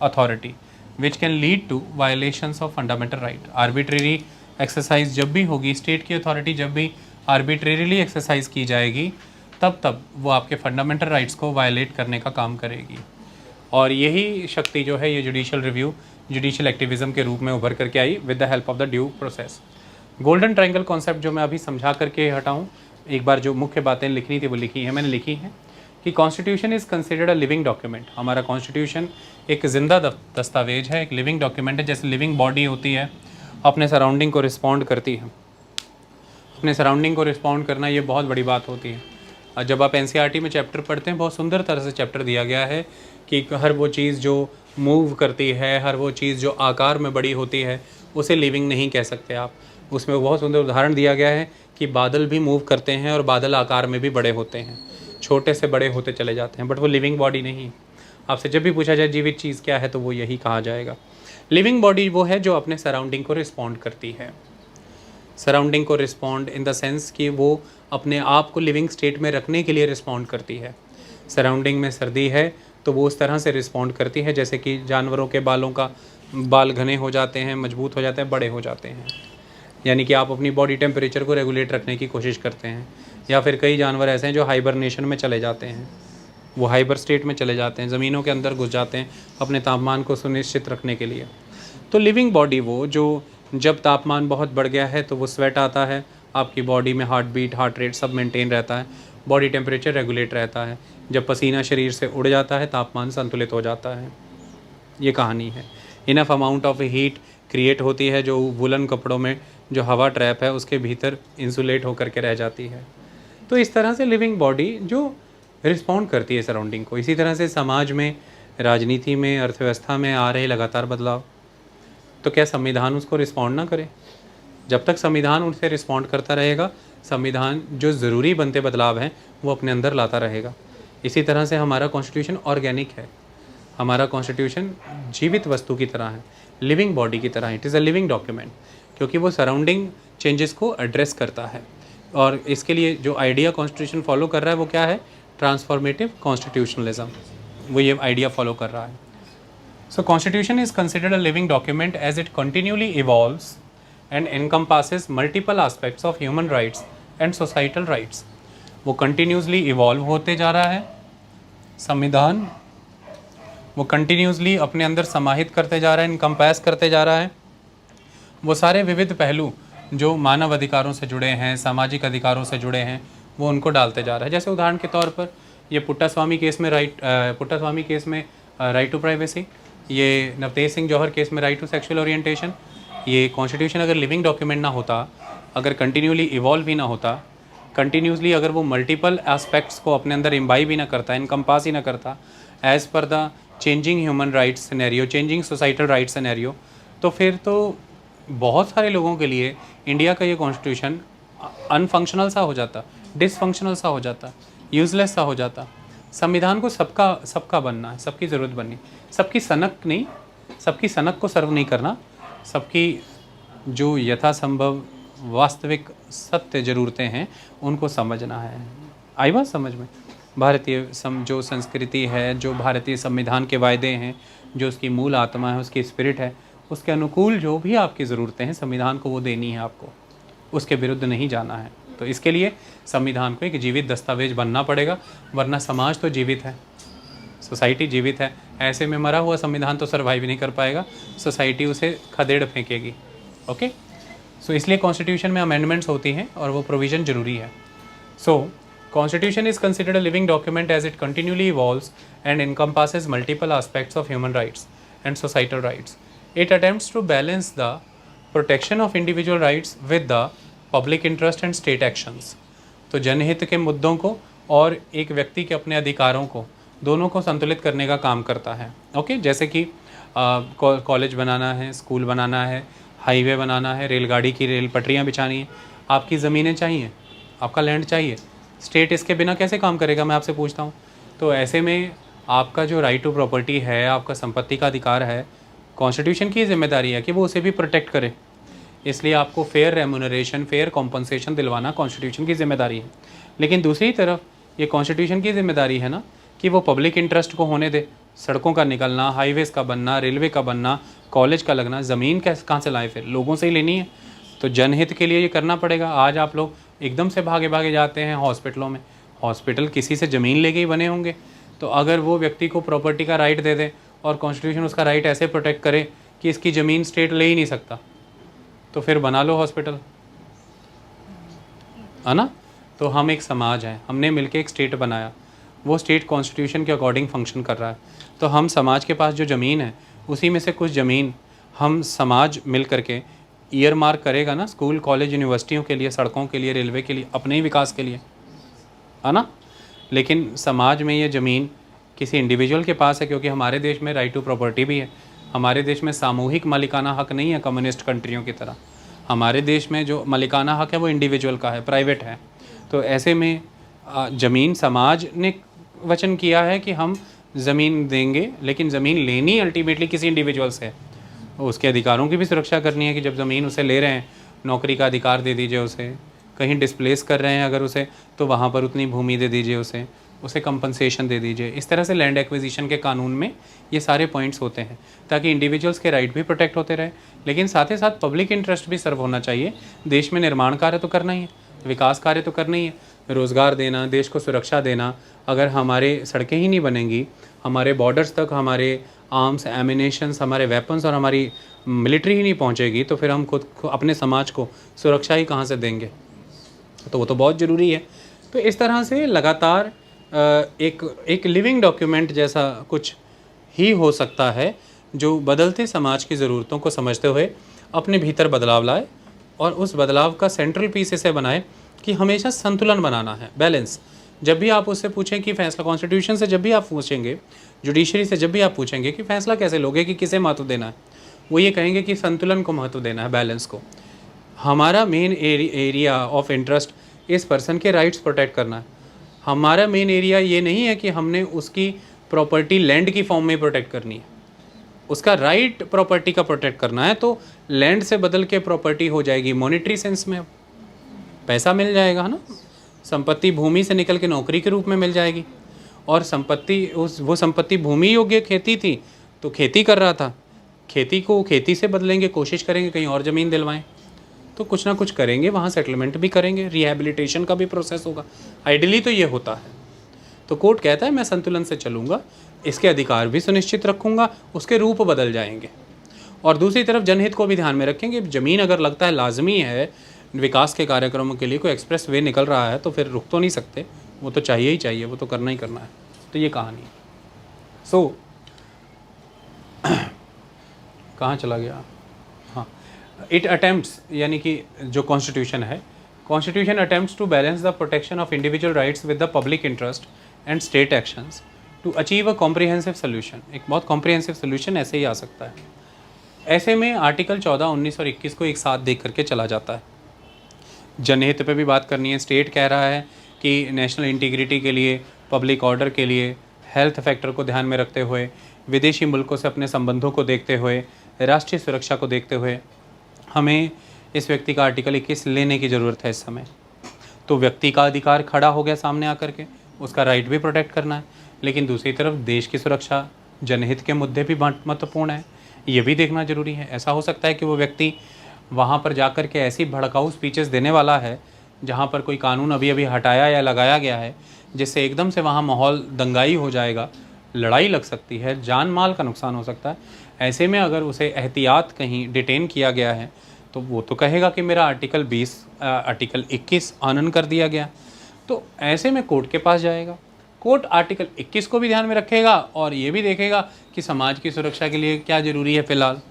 authority which can lead to violations of fundamental right. Arbitrary exercise जब भी होगी, state की authority जब भी arbitrarily exercise की जाएगी, तब वो आपके फंडामेंटल राइट्स को वायलेट करने का काम करेगी। और यही शक्ति जो है, ये जुडिशियल रिव्यू, जुडिशियल एक्टिविज़म के रूप में उभर करके आई with the help of the due process. Golden triangle concept जो मैं अभी समझा करके हटाऊँ, एक बार जो मुख्य बातें लिखनी थी वो लिखी हैं, मैंने लिखी हैं कि constitution is considered a living document. हमारा कॉन्स्टिट्यूशन एक ज़िंदा दस्तावेज है, एक लिविंग डॉक्यूमेंट है। जैसे लिविंग बॉडी होती है, अपने सराउंडिंग को रिस्पॉन्ड करती है, अपने सराउंडिंग को रिस्पॉन्ड करना ये बहुत बड़ी बात होती है। और जब आप एनसीईआरटी में चैप्टर पढ़ते हैं, बहुत सुंदर तरह से चैप्टर दिया गया है कि हर वो चीज़ जो मूव करती है, हर वो चीज़ जो आकार में बड़ी होती है, उसे लिविंग नहीं कह सकते आप। उसमें बहुत सुंदर उदाहरण दिया गया है कि बादल भी मूव करते हैं और बादल आकार में भी बड़े होते हैं, छोटे से बड़े होते चले जाते हैं, बट वो लिविंग बॉडी नहीं। आपसे जब भी पूछा जाए जीवित चीज़ क्या है, तो वो यही कहा जाएगा। लिविंग बॉडी वो है जो अपने सराउंडिंग को रिस्पॉन्ड करती है। सराउंडिंग को रिस्पॉन्ड इन द सेंस कि वो अपने आप को लिविंग स्टेट में रखने के लिए रिस्पॉन्ड करती है। सराउंडिंग में सर्दी है तो वो उस तरह से रिस्पॉन्ड करती है जैसे कि जानवरों के बाल घने हो जाते हैं, मजबूत हो जाते हैं, बड़े हो जाते हैं। यानी कि आप अपनी बॉडी टेम्परेचर को रेगुलेट रखने की कोशिश करते हैं। या फिर कई जानवर ऐसे हैं जो हाइबरनेशन में चले जाते हैं, वो हाइबर स्टेट में चले जाते हैं, ज़मीनों के अंदर घुस जाते हैं अपने तापमान को सुनिश्चित रखने के लिए। तो लिविंग बॉडी वो जो जब तापमान बहुत बढ़ गया है तो वो स्वेट आता है, आपकी बॉडी में हार्ट बीट, हार्ट रेट सब मेंटेन रहता है, बॉडी टेम्परेचर रेगुलेट रहता है। जब पसीना शरीर से उड़ जाता है, तापमान संतुलित हो जाता है। ये कहानी है। Enough amount of heat create होती है जो वुलन कपड़ों में जो हवा ट्रैप है उसके भीतर इंसुलेट होकर के रह जाती है। तो इस तरह से लिविंग बॉडी जो रिस्पॉन्ड करती है सराउंडिंग को। इसी तरह से समाज में, राजनीति में, अर्थव्यवस्था में आ रहे लगातार बदलाव, तो क्या संविधान उसको रिस्पॉन्ड ना करे? जब तक संविधान उनसे रिस्पॉन्ड करता रहेगा, संविधान जो ज़रूरी बनते बदलाव हैं वो अपने अंदर लाता रहेगा। इसी तरह से हमारा कॉन्स्टिट्यूशन ऑर्गेनिक है, हमारा कॉन्स्टिट्यूशन जीवित वस्तु की तरह है, लिविंग बॉडी की तरह। It is a living document, क्योंकि वो सराउंडिंग चेंजेस को एड्रेस करता है। और इसके लिए जो आइडिया कॉन्स्टिट्यूशन फॉलो कर रहा है वो क्या है? ट्रांसफॉर्मेटिव कॉन्स्टिट्यूशनलिज्म, वो ये आइडिया फॉलो कर रहा है। So Constitution is considered a living document as it continually evolves and encompasses multiple aspects of human rights and societal rights. वो continuously evolve होते जा रहा है, संविधान वो continuously अपने अंदर समाहित करते जा रहा है, encompass करते जा रहा है। वो सारे विविध पहलू जो मानव अधिकारों से जुड़े हैं, सामाजिक अधिकारों से जुड़े हैं, वो उनको डालते जा रहा है। जैसे उदाहरण के तौर पर ये पुट्टास्वामी केस में राइट टू प्राइवेसी, ये नवतेज सिंह जौहर केस में राइट टू सेक्सुअल ओरिएंटेशन। ये कॉन्स्टिट्यूशन अगर लिविंग डॉक्यूमेंट ना होता, अगर कंटिन्यूली इवॉल्व ही ना होता, कंटिन्यूसली अगर वो मल्टीपल एस्पेक्ट्स को अपने अंदर इम्बाइब ही ना करता, इनकम्पास ही ना करता, as per the changing human rights scenario, changing societal rights scenario, तो फिर तो बहुत सारे लोगों के लिए इंडिया का ये कॉन्स्टिट्यूशन अनफंक्शनल सा हो जाता, डिसफंक्शनल सा हो जाता, यूज़लेस सा हो जाता। संविधान को सबका बनना है, सबकी ज़रूरत बननी, सबकी सनक नहीं, सबकी सनक को सर्व नहीं करना, सबकी जो यथासंभव वास्तविक सत्य ज़रूरतें हैं उनको समझना है। आई बात समझ में? भारतीय जो संस्कृति है, जो भारतीय संविधान के वायदे हैं, जो उसकी मूल आत्मा है, उसकी स्पिरिट है, उसके अनुकूल जो भी आपकी ज़रूरतें हैं संविधान को वो देनी है आपको, उसके विरुद्ध नहीं जाना है। तो इसके लिए संविधान को एक जीवित दस्तावेज बनना पड़ेगा, वरना समाज तो जीवित है, सोसाइटी जीवित है, ऐसे में मरा हुआ संविधान तो सर्वाइव नहीं कर पाएगा, सोसाइटी उसे खदेड़ फेंकेगी। ओके, सो इसलिए कॉन्स्टिट्यूशन में अमेंडमेंट्स होती हैं और वो प्रोविज़न ज़रूरी है। So constitution is considered a living document as it continuously evolves and encompasses multiple aspects of human rights and societal rights. It attempts to balance the protection of individual rights with the public interest and state actions. तो जनहित के मुद्दों को और एक व्यक्ति के अपने अधिकारों को, दोनों को संतुलित करने का काम करता है। ओके, जैसे कि कॉलेज बनाना है, स्कूल बनाना है, हाईवे बनाना है, रेलगाड़ी की रेल पटरियाँ बिछानी है, आपकी ज़मीनें चाहिए, आपका लैंड चाहिए। स्टेट इसके बिना कैसे काम करेगा, मैं आपसे पूछता हूँ। तो ऐसे में आपका जो राइट टू प्रॉपर्टी है, आपका संपत्ति का अधिकार है, कॉन्स्टिट्यूशन की जिम्मेदारी है कि वो उसे भी प्रोटेक्ट करे। इसलिए आपको फेयर रेम्यूनरेशन, फेयर कॉम्पनसेशन दिलवाना कॉन्स्टिट्यूशन की जिम्मेदारी है। लेकिन दूसरी तरफ ये कॉन्स्टिट्यूशन की जिम्मेदारी है ना कि वो पब्लिक इंटरेस्ट को होने दे। सड़कों का निकलना, हाईवेज़ का बनना, रेलवे का बनना, कॉलेज का लगना, ज़मीन कहाँ से लाए, फिर लोगों से ही लेनी है। तो जनहित के लिए ये करना पड़ेगा। आज आप लोग एकदम से भागे भागे जाते हैं हॉस्पिटलों में, हॉस्पिटल किसी से ज़मीन लेके ही बने होंगे। तो अगर वो व्यक्ति को प्रॉपर्टी का राइट दे दे और कॉन्स्टिट्यूशन उसका राइट ऐसे प्रोटेक्ट करे कि इसकी ज़मीन स्टेट ले ही नहीं सकता, तो फिर बना लो हॉस्पिटल, है ना। तो हम एक समाज हैं, हमने मिलके एक स्टेट बनाया, वो स्टेट कॉन्स्टिट्यूशन के अकॉर्डिंग फंक्शन कर रहा है। तो हम समाज के पास जो ज़मीन है, उसी में से कुछ ज़मीन हम समाज मिल करके ईयर मार्क करेगा ना, स्कूल, कॉलेज, यूनिवर्सिटियों के लिए, सड़कों के लिए, रेलवे के लिए, अपने ही विकास के लिए, है ना। लेकिन समाज में ये ज़मीन किसी इंडिविजुअल के पास है, क्योंकि हमारे देश में राइट टू प्रॉपर्टी भी है। हमारे देश में सामूहिक मालिकाना हक नहीं है कम्युनिस्ट कंट्रियों की तरह। हमारे देश में जो मालिकाना हक है वो इंडिविजुअल का है, प्राइवेट है। तो ऐसे में ज़मीन समाज ने वचन किया है कि हम ज़मीन देंगे, लेकिन ज़मीन लेनी अल्टीमेटली किसी इंडिविजुअल से है। उसके अधिकारों की भी सुरक्षा करनी है कि जब ज़मीन उसे ले रहे हैं, नौकरी का अधिकार दे दीजिए उसे, कहीं डिस्प्लेस कर रहे हैं अगर उसे, तो वहाँ पर उतनी भूमि दे दीजिए उसे कंपनसेशन दे दीजिए। इस तरह से लैंड एक्विजिशन के कानून में ये सारे पॉइंट्स होते हैं, ताकि इंडिविजुअल्स के राइट भी प्रोटेक्ट होते रहे, लेकिन साथ ही साथ पब्लिक इंटरेस्ट भी सर्व होना चाहिए। देश में निर्माण कार्य तो करना ही है, विकास कार्य तो करना ही है, रोज़गार देना, देश को सुरक्षा देना। अगर हमारे सड़कें ही नहीं बनेंगी, हमारे बॉर्डर्स तक हमारे आर्म्स, एमिनेशंस, हमारे वेपन्स और हमारी मिलिट्री ही नहीं पहुंचेगी, तो फिर हम खुद अपने समाज को सुरक्षा ही कहाँ से देंगे। तो वो तो बहुत ज़रूरी है। तो इस तरह से लगातार एक लिविंग डॉक्यूमेंट जैसा कुछ ही हो सकता है, जो बदलते समाज की ज़रूरतों को समझते हुए अपने भीतर बदलाव लाए, और उस बदलाव का सेंट्रल पीस इसे बनाए कि हमेशा संतुलन बनाना है, बैलेंस। जब भी आप उससे पूछें कि फैसला, कॉन्स्टिट्यूशन से जब भी आप पूछेंगे, जुडिशरी से जब भी आप पूछेंगे कि फैसला कैसे लोगे, कि किसे महत्व देना है, वो ये कहेंगे कि संतुलन को महत्व देना है, बैलेंस को। हमारा मेन एरिया ऑफ इंटरेस्ट इस पर्सन के राइट्स प्रोटेक्ट करना है। हमारा मेन एरिया ये नहीं है कि हमने उसकी प्रॉपर्टी लैंड की फॉर्म में प्रोटेक्ट करनी है, उसका राइट प्रॉपर्टी का प्रोटेक्ट करना है। तो लैंड से बदल के प्रॉपर्टी हो जाएगी मॉनेटरी सेंस में, पैसा मिल जाएगा, है ना। संपत्ति भूमि से निकल के नौकरी के रूप में मिल जाएगी, और संपत्ति वो संपत्ति भूमि योग्य खेती थी तो खेती कर रहा था, खेती को खेती से बदलेंगे, कोशिश करेंगे कहीं और ज़मीन दिलवाएं, तो कुछ ना कुछ करेंगे, वहाँ सेटलमेंट भी करेंगे, रिहैबिलिटेशन का भी प्रोसेस होगा। आइडियली तो ये होता है। तो कोर्ट कहता है मैं संतुलन से चलूँगा, इसके अधिकार भी सुनिश्चित रखूँगा, उसके रूप बदल जाएंगे। और दूसरी तरफ जनहित को भी ध्यान में रखेंगे। ज़मीन अगर लगता है लाजमी है विकास के कार्यक्रमों के लिए, कोई एक्सप्रेस वे निकल रहा है, तो फिर रुक तो नहीं सकते, वो तो चाहिए ही चाहिए, वो तो करना ही करना है। तो ये कहानी है। सो कहाँ चला गया, हाँ, इट अटेम्प्ट्स, यानी कि जो कॉन्स्टिट्यूशन है, constitution attempts to balance the protection of individual rights with the public interest and state actions to achieve a comprehensive solution. एक बहुत कॉम्प्रिहेंसिव सोल्यूशन ऐसे ही आ सकता है। ऐसे में आर्टिकल 14, 19 और 21 को एक साथ देख करके चला जाता है। जनहित पे भी बात करनी है। स्टेट कह रहा है कि नेशनल इंटीग्रिटी के लिए, पब्लिक ऑर्डर के लिए, हेल्थ फैक्टर को ध्यान में रखते हुए, विदेशी मुल्कों से अपने संबंधों को देखते हुए, राष्ट्रीय सुरक्षा को देखते हुए हमें इस व्यक्ति का आर्टिकल 21 लेने की ज़रूरत है इस समय। तो व्यक्ति का अधिकार खड़ा हो गया सामने आकर के, उसका राइट भी प्रोटेक्ट करना है, लेकिन दूसरी तरफ देश की सुरक्षा, जनहित के मुद्दे भी महत्वपूर्ण है, ये भी देखना जरूरी है। ऐसा हो सकता है कि वो व्यक्ति वहाँ पर जाकर के ऐसी भड़काऊ स्पीचेस देने वाला है जहाँ पर कोई कानून अभी अभी हटाया या लगाया गया है, जिससे एकदम से वहाँ माहौल दंगाई हो जाएगा, लड़ाई लग सकती है, जान माल का नुकसान हो सकता है। ऐसे में अगर उसे एहतियात कहीं डिटेन किया गया है, तो वो तो कहेगा कि मेरा आर्टिकल 21 आनन कर दिया गया। तो ऐसे में कोर्ट के पास जाएगा, कोर्ट आर्टिकल 21 को भी ध्यान में रखेगा और ये भी देखेगा कि समाज की सुरक्षा के लिए क्या ज़रूरी है फ़िलहाल,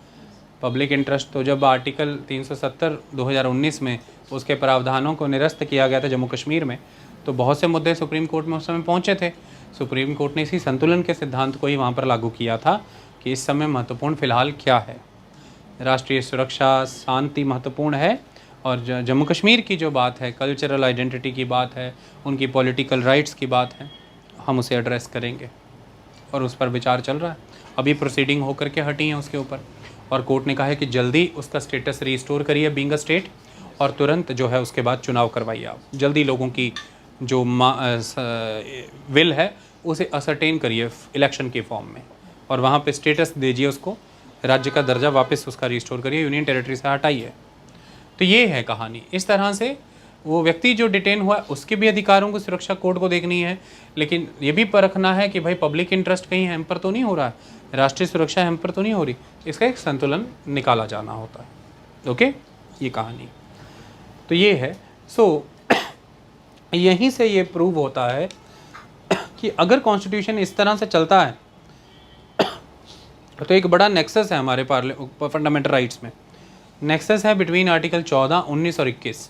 पब्लिक इंटरेस्ट। तो जब आर्टिकल 370 2019 में उसके प्रावधानों को निरस्त किया गया था जम्मू कश्मीर में, तो बहुत से मुद्दे सुप्रीम कोर्ट में उस समय पहुँचे थे। सुप्रीम कोर्ट ने इसी संतुलन के सिद्धांत को ही वहाँ पर लागू किया था कि इस समय महत्वपूर्ण फ़िलहाल क्या है, राष्ट्रीय सुरक्षा, शांति महत्वपूर्ण है, और जम्मू कश्मीर की जो बात है, कल्चरल आइडेंटिटी की बात है, उनकी पॉलिटिकल राइट्स की बात है, हम उसे एड्रेस करेंगे और उस पर विचार चल रहा है। अभी प्रोसीडिंग होकर के हटी है उसके ऊपर, और कोर्ट ने कहा है कि जल्दी उसका स्टेटस रिस्टोर करिए बीइंग अ स्टेट, और तुरंत जो है उसके बाद चुनाव करवाइए। आप जल्दी लोगों की जो विल है उसे असरटेन करिए इलेक्शन के फॉर्म में, और वहाँ पे स्टेटस दीजिए उसको, राज्य का दर्जा वापस उसका रिस्टोर करिए, यूनियन टेरिटरी से हटाइए। तो ये है कहानी। इस तरह से वो व्यक्ति जो डिटेन हुआ उसके भी अधिकारों की सुरक्षा कोर्ट को देखनी है, लेकिन ये भी परखना है कि भाई पब्लिक इंटरेस्ट कहीं हैम्पर तो नहीं हो रहा है, राष्ट्रीय सुरक्षा हैम्पर तो नहीं हो रही, इसका एक संतुलन निकाला जाना होता है। ओके, ये कहानी तो ये है। सो यहीं से ये प्रूव होता है कि अगर कॉन्स्टिट्यूशन इस तरह से चलता है तो एक बड़ा नेक्सस है हमारे फंडामेंटल राइट्स में। नेक्सस है बिटवीन आर्टिकल 14, 19 और 21।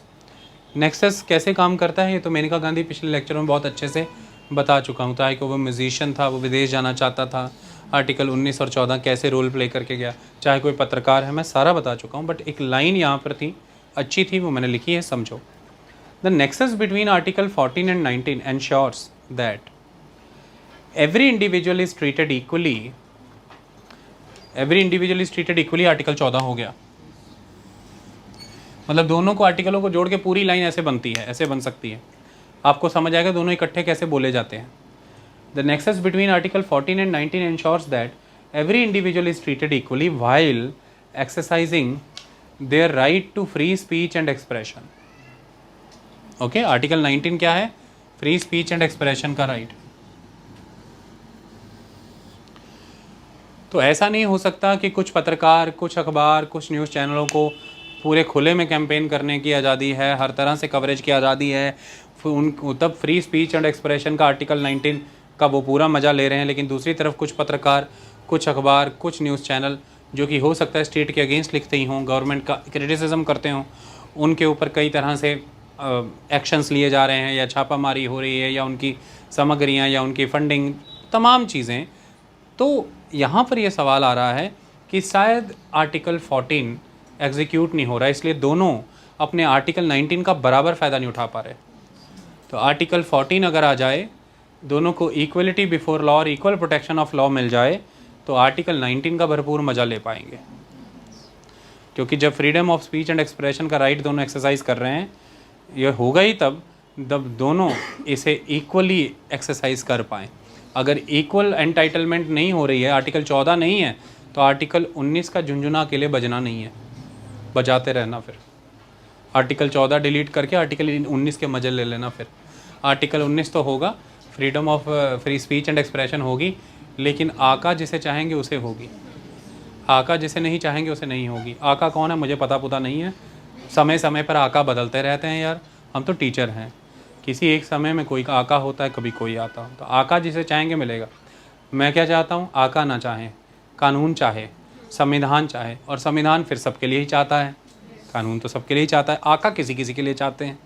नेक्सस कैसे काम करता है ये तो मेनका गांधी पिछले लेक्चर में बहुत अच्छे से बता चुका हूँ। चाहे कि वो म्यूजिशियन था, वो विदेश जाना चाहता था, आर्टिकल 19 और 14 कैसे रोल प्ले करके गया, चाहे कोई पत्रकार है, मैं सारा बता चुका हूँ। बट एक लाइन यहाँ पर थी, अच्छी थी, वो मैंने लिखी है, समझो। The nexus between article 14 and 19 ensures that every individual is treated equally। Article 14 हो गया, मतलब दोनों को आर्टिकलों को जोड़ के पूरी लाइन ऐसे बनती है, ऐसे बन सकती है, आपको समझ आएगा दोनों इकट्ठे कैसे बोले जाते हैं। The nexus between article 14 and 19 ensures that every individual is treated equally while exercising their right to free speech and expression। Okay, article 19 क्या है? फ्री स्पीच एंड एक्सप्रेशन का राइट। तो ऐसा नहीं हो सकता कि कुछ पत्रकार, कुछ अखबार, कुछ न्यूज़ चैनलों को पूरे खुले में कैंपेन करने की आज़ादी है, हर तरह से कवरेज की आज़ादी है, उन तब फ्री स्पीच एंड एक्सप्रेशन का आर्टिकल 19 का वो पूरा मज़ा ले रहे हैं, लेकिन दूसरी तरफ कुछ पत्रकार, कुछ अखबार, कुछ न्यूज़ चैनल जो कि हो सकता है स्टेट के अगेंस्ट लिखते ही हों, गवर्नमेंट का क्रिटिसिज्म करते हों, उनके ऊपर कई तरह से एक्शंस लिए जा रहे हैं, या छापामारी हो रही है, या उनकी सामग्रियाँ या उनकी फंडिंग, तमाम चीज़ें। तो यहाँ पर यह सवाल आ रहा है कि शायद आर्टिकल 14 एग्जीक्यूट नहीं हो रहा है, इसलिए दोनों अपने आर्टिकल 19 का बराबर फ़ायदा नहीं उठा पा रहे। तो आर्टिकल 14 अगर आ जाए, दोनों को इक्वलिटी बिफोर लॉ और इक्वल प्रोटेक्शन ऑफ लॉ मिल जाए, तो आर्टिकल 19 का भरपूर मज़ा ले पाएंगे। क्योंकि जब freedom of speech and expression का राइट दोनों एक्सरसाइज कर रहे हैं, यह होगा ही तब जब दोनों इसे इक्वली एक्सरसाइज कर पाएँ। अगर इक्वल एंटाइटलमेंट नहीं हो रही है, आर्टिकल 14 नहीं है, तो आर्टिकल 19 का झुंझुना के लिए बजना नहीं है, बजाते रहना। फिर आर्टिकल 14 डिलीट करके आर्टिकल 19 के मजे ले लेना। फिर आर्टिकल 19 तो होगा, freedom of free speech and expression होगी, लेकिन आका जिसे चाहेंगे उसे होगी, आका जिसे नहीं चाहेंगे उसे नहीं होगी। आका कौन है मुझे पता नहीं है, समय समय पर आका बदलते रहते हैं यार, हम तो टीचर हैं, किसी एक समय में कोई आका होता है, कभी कोई आता हो, तो आका जिसे चाहेंगे मिलेगा। मैं क्या चाहता हूँ? आका ना चाहें, कानून चाहे, संविधान चाहे, और संविधान फिर सबके लिए ही चाहता है, कानून तो सबके लिए ही चाहता है, आका किसी किसी के लिए चाहते हैं।